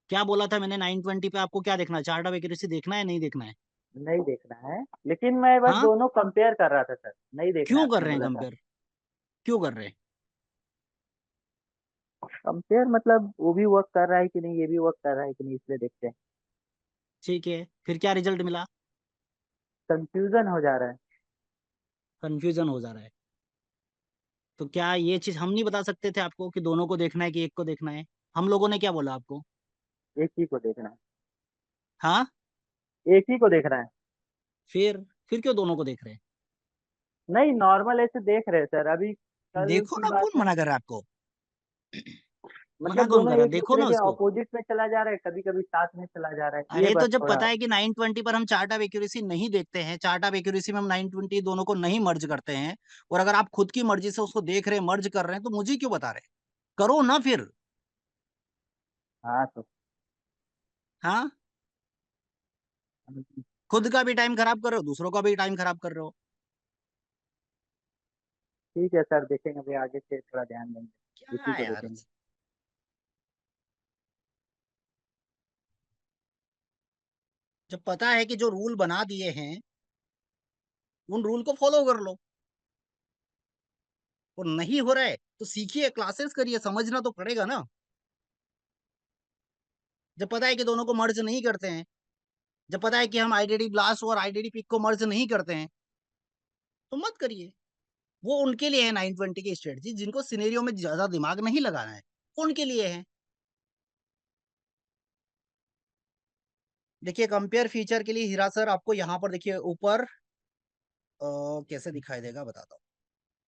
क्या बोला था मैंने? 920 पे आपको क्या देखना है? चार्ट ऑफ एक्यूरेसी देखना है, नहीं देखना है? नहीं देखना है, लेकिन मैं बस हाँ, दोनों कंपेयर कर रहा था सर, नहीं देखना है क्यों कर आपने रहे हैं बोला था। कंपेयर? क्यों कर रहे हैं? कंपेयर मतलब वो भी वर्क कर रहा है कि नहीं, ये भी वर्क कर रहा है कि नहीं, इसलिए देखते हैं। ठीक है, फिर क्या रिजल्ट मिला? कंफ्यूजन हो जा रहा है। कंफ्यूजन हो जा रहा है। तो क्या ये चीज हम नहीं बता सकते थे आपको कि दोनों को देखना है कि एक को देखना है? हम लोगों ने क्या बोला आपको? एक ही को देखना हाँ, है, एक ही को देखना है। फिर क्यों दोनों को देख रहे हैं? नहीं, नॉर्मल ऐसे देख रहे हैं सर, अभी कल देखो की ना, बात कौन है। मना कर रहा है आपको? मना मतलब कौन दोनों कर रहा है? एक देखो दूसरे ना के उसको। अपोजिट में चला जा रहा है, कभी कभी साथ में चला जा रहा है, ये अरे बस तो जब थोड़ा। पता है कि 920 पर हम चार्ट ऑफ एक्यूरेसी नहीं देखते हैं, चार्ट ऑफ एक्यूरेसी में हम 920 दोनों को नहीं मर्ज करते हैं, और अगर आप खुद की मर्जी से उसको देख रहे हैं, मर्ज कर रहे हैं, तो मुझे क्यों बता रहे हैं? करो ना फिर। हाँ तो हाँ, खुद का भी टाइम खराब कर रहे हो, दूसरों का भी टाइम खराब कर रहे हो। ठीक है सर, देखेंगे, अभी आगे से थोड़ा ध्यान देंगे, इसी क्या को यार, देखेंगे। जब पता है कि जो रूल बना दिए हैं उन रूल को फॉलो कर लो, और नहीं हो रहा है तो सीखिए, क्लासेस करिए, समझना तो पड़ेगा ना। जब पता है कि दोनों को मर्ज नहीं करते हैं, जब पता है कि हम आईडीडी ब्लास्ट और आईडीडी पिक को मर्ज नहीं करते हैं, तो मत करिए। वो उनके लिए है 920 की स्ट्रेटजी, जिनको सिनेरियो में ज्यादा दिमाग नहीं लगाना है, उनके लिए है। देखिए, कंपेयर फीचर के लिए हीरा सर आपको यहाँ पर देखिए ऊपर कैसे दिखाई देगा बताता हूँ।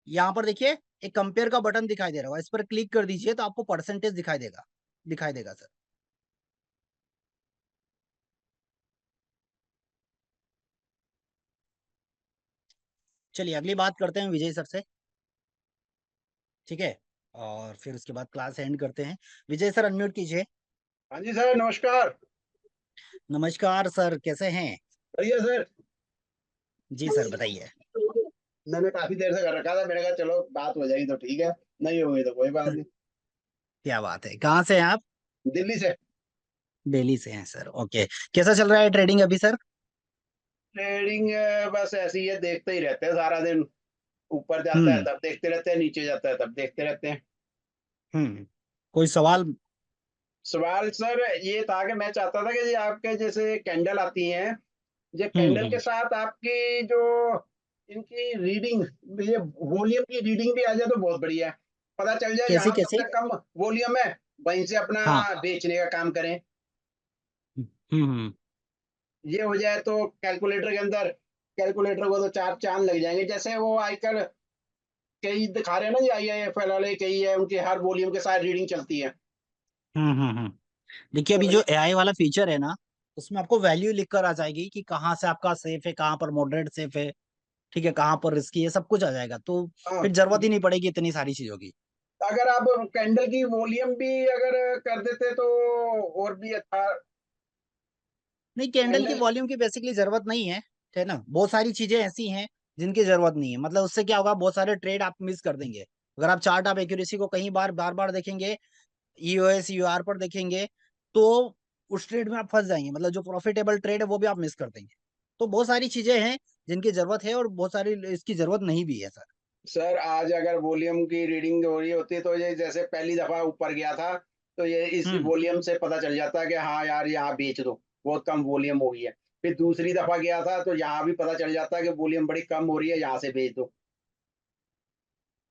यहाँ पर देखिए एक कंपेयर का बटन दिखाई दे रहा है, इस पर क्लिक कर दीजिए तो आपको परसेंटेज दिखाई देगा, सर। चलिए अगली बात करते हैं विजय सर से, ठीक है, और फिर उसके बाद क्लास एंड करते हैं। विजय सर अनम्यूट कीजिए। हाँ जी सर, नमस्कार। नमस्कार सर, कैसे हैं? बढ़िया सर। जी सर बताइए। मैंने काफी देर से कर रखा था, मैंने कहा चलो बात हो जाएगी तो ठीक है, नहीं हो गई तो कोई बात नहीं। क्या बात है, कहाँ से हैं आप? दिल्ली से। दिल्ली से हैं सर, ओके। कैसा चल रहा है ट्रेडिंग अभी सर? ट्रेडिंग बस ऐसी है, देखते ही रहते हैं सारा दिन। ऊपर जाता है हम्म तब देखते रहते हैं, नीचे जाता है तब देखते रहते हैं। कोई सवाल? सवाल सर ये था कि मैं चाहता था कि ये आपके जैसे कैंडल आती हैं, ये कैंडल के साथ आपकी जो इनकी रीडिंग, ये वॉल्यूम की रीडिंग भी आ जाए तो बहुत बढ़िया है। पता चल जाए कैसी जहाँ कैसी? सबसे कम वॉल्यूम है वहीं से अपना हाँ। बेचने का काम करें। हम्म ये हो जाए तो कैलकुलेटर के अंदर, कैलकुलेटर को तो चार चांद लग जाएंगे। जैसे वो आजकल कई दिखा रहे हैं ना, ये IIFL वाले कई है, उनके हर वॉल्यूम के साथ रीडिंग चलती है। हम्म देखिए अभी तो जो एआई वाला फीचर है ना, उसमें आपको वैल्यू लिख कर आ जाएगी कि कहाँ से आपका सेफ है, कहाँ पर मॉडरेट सेफ है, ठीक है, कहाँ पर रिस्की है, सब कुछ आ जाएगा। तो हाँ, फिर जरूरत ही नहीं पड़ेगी इतनी सारी चीजों की। अगर आप कैंडल की वॉल्यूम भी अगर कर देते तो और भी अच्छा। नहीं, कैंडल की कैंडल, वॉल्यूम की बेसिकली जरूरत नहीं है ना। बहुत सारी चीजें ऐसी हैं जिनकी जरूरत नहीं है। मतलब उससे क्या होगा, बहुत सारे ट्रेड आप मिस कर देंगे। अगर आप चार्ट आप एक्यूरेसी को कहीं बार बार देखेंगे, EOS UR पर देखेंगे, तो उस ट्रेड में आप फंस जाएंगे। मतलब जो प्रॉफिटेबल ट्रेड है वो भी आप मिस कर देंगे। तो बहुत सारी चीजें हैं जिनकी जरूरत है और बहुत सारी इसकी जरूरत नहीं भी है सर। सर आज अगर वॉल्यूम की रीडिंग हो रही होती तो ये जैसे पहली दफा ऊपर गया था तो ये इस हम्म वॉल्यूम से पता चल जाता है कि हाँ यार यहाँ बेच दो, बहुत कम वॉल्यूम हो गई है। फिर दूसरी दफा गया था तो यहाँ भी पता चल जाता है कि वॉल्यूम बड़ी कम हो रही है, यहाँ से बेच दो।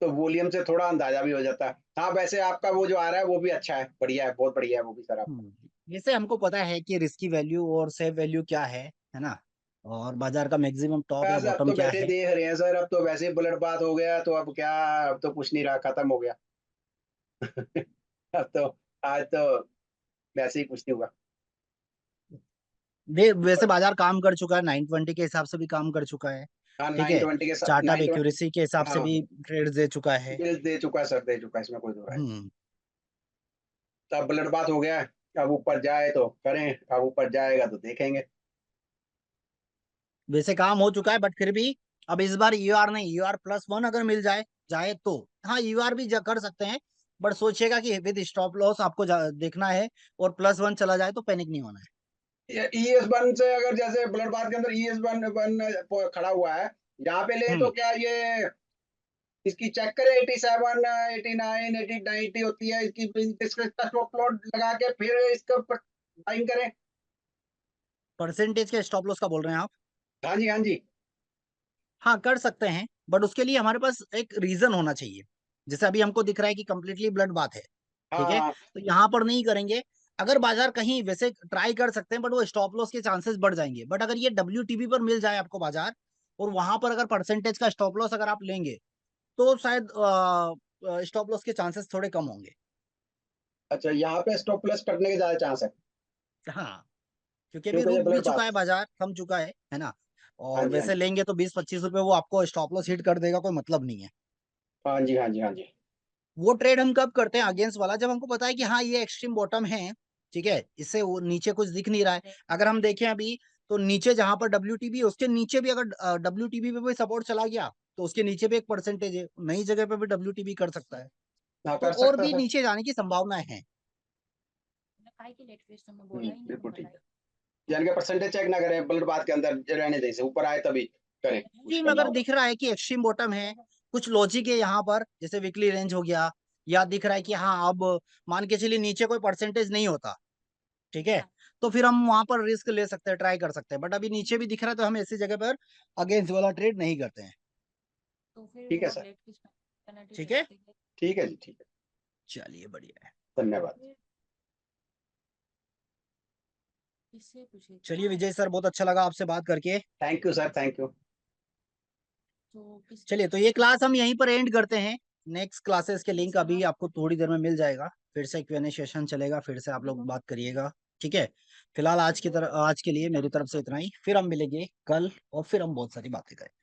तो वॉल्यूम से थोड़ा अंदाजा भी हो जाता है। हाँ वैसे आपका वो जो आ रहा है वो भी अच्छा है, बढ़िया है, बहुत बढ़िया है वो भी सर आपका। जैसे हमको पता है कि रिस्की वैल्यू और सेफ वैल्यू क्या है ना, और बाजार का मैक्सिमम टॉप या बस अब बॉटम तो क्या बैठे है। देख रहे हैं सर, अब तो वैसे ही बुलेट बात हो गया तो अब क्या, अब तो कुछ नहीं रहा, खत्म हो गया। अब तो आज तो वैसे ही कुछ नहीं हुआ। वैसे बाजार काम कर चुका है, 920 के हिसाब से भी काम कर चुका है, हाँ ठीक नाइन है। ट्वेंटी के साथ चार्ट ऑफ 920। एक्यूरेसी के हिसाब से हाँ भी ट्रेड दे चुका है। बिल दे चुका है सर, दे चुका है, इसमें कोई दो राय नहीं। हम्म तब बुलेट बात हो गया है, अब ऊपर जाए तो करें, अब ऊपर जाएगा तो देखेंगे। वैसे काम हो चुका है, बट फिर भी अब इस बार EUR नहीं, EUR+1 अगर मिल जाए जाए तो हाँ, EUR भी कर सकते हैं। बट सोचिएगा कि विद स्टॉप लॉस आपको देखना है, और +1 चला जाए तो पैनिक नहीं होना है। ES1 से अगर जैसे बुलेट बात के अंदर ES1 खड़ा हुआ है, यहाँ पे ले तो हम्म क्या ये इसकी चेक करें 87 89 80 90 होती है इसकी, इसका स्टॉप लॉस लगा के फिर इसका बाइंग करें। परसेंटेज के स्टॉप लॉस का बोल रहे हैं आप? हाँ जी, हाँ जी। हाँ कर सकते हैं, बट उसके लिए हमारे पास एक रीजन होना चाहिए। जैसे अभी हमको दिख रहा है कि कंप्लीटली ब्लड बात है, ठीक है, हाँ तो यहाँ पर नहीं करेंगे। अगर बाजार कहीं वैसे ट्राई कर सकते हैं, बट वो स्टॉप लॉस के चांसेस बढ़ जाएंगे। बट अगर ये WTB पर मिल जाए आपको बाजार, और वहां पर अगर परसेंटेज का स्टॉप लॉस अगर आप लेंगे, तो शायद स्टॉप लॉस के चांसेस थोड़े कम होंगे। अच्छा, यहाँ पे स्टॉप लॉस कटने के ज्यादा चांस है हाँ, क्योंकि अभी क्योंकि ये रुक भी बुलेट चुका बात। है बाजार, थम चुका है ना। हाँ और जी, हाँ वैसे जी, लेंगे तो 20-25 रुपए वो आपको स्टॉप लॉस हिट कर देगा, कोई मतलब नहीं है। हाँ जी, हाँ जी, हाँ जी। वो ट्रेड हम कब करते हैं अगेंस्ट वाला, जब हमको पता है कि हाँ ये एक्सट्रीम बॉटम है, ठीक है, इससे वो नीचे कुछ दिख नहीं रहा है। अगर हम देखें अभी, तो नीचे जहां पर WTB उसके नीचे भी अगर WTB पे भी सपोर्ट चला गया, तो उसके नीचे भी एक परसेंटेज है, नई जगह पे भी WTB कर सकता है। हाँ तो कर और सकता है भी सर। नीचे जाने की संभावना है। बिल्कुल ठीक है। यानी कि परसेंटेज चेक ना करें, बुलेट बात के अंदर रहने दें, इसे ऊपर आए तभी करें कुछ स्ट्रीम करना अगर होगा। दिख रहा है कि एक्सट्रीम बॉटम है, कुछ लॉजिक है यहाँ पर, जैसे वीकली रेंज हो गया, या दिख रहा है कि हाँ अब मान के चलिए नीचे कोई परसेंटेज नहीं होता, ठीक है, तो फिर हम वहां पर रिस्क ले सकते हैं, ट्राई कर सकते हैं। बट अभी नीचे भी दिख रहा है, तो हम ऐसी जगह पर अगेंस्ट वाला ट्रेड नहीं करते हैं। ठीक है सर। ठीक है, ठीक है जी, ठीक है। चलिए बढ़िया है। धन्यवाद। चलिए विजय सर, बहुत अच्छा लगा आपसे बात करके। Thank you sir, thank you. चलिए तो ये क्लास हम यहीं पर एंड करते हैं। नेक्स्ट क्लासेस के लिंक अभी आपको थोड़ी देर में मिल जाएगा, फिर से Q&A सेशन चलेगा, फिर से आप लोग बात करिएगा, ठीक है। फिलहाल आज के लिए मेरी तरफ से इतना ही, फिर हम मिलेंगे कल, और फिर हम बहुत सारी बातें करेंगे।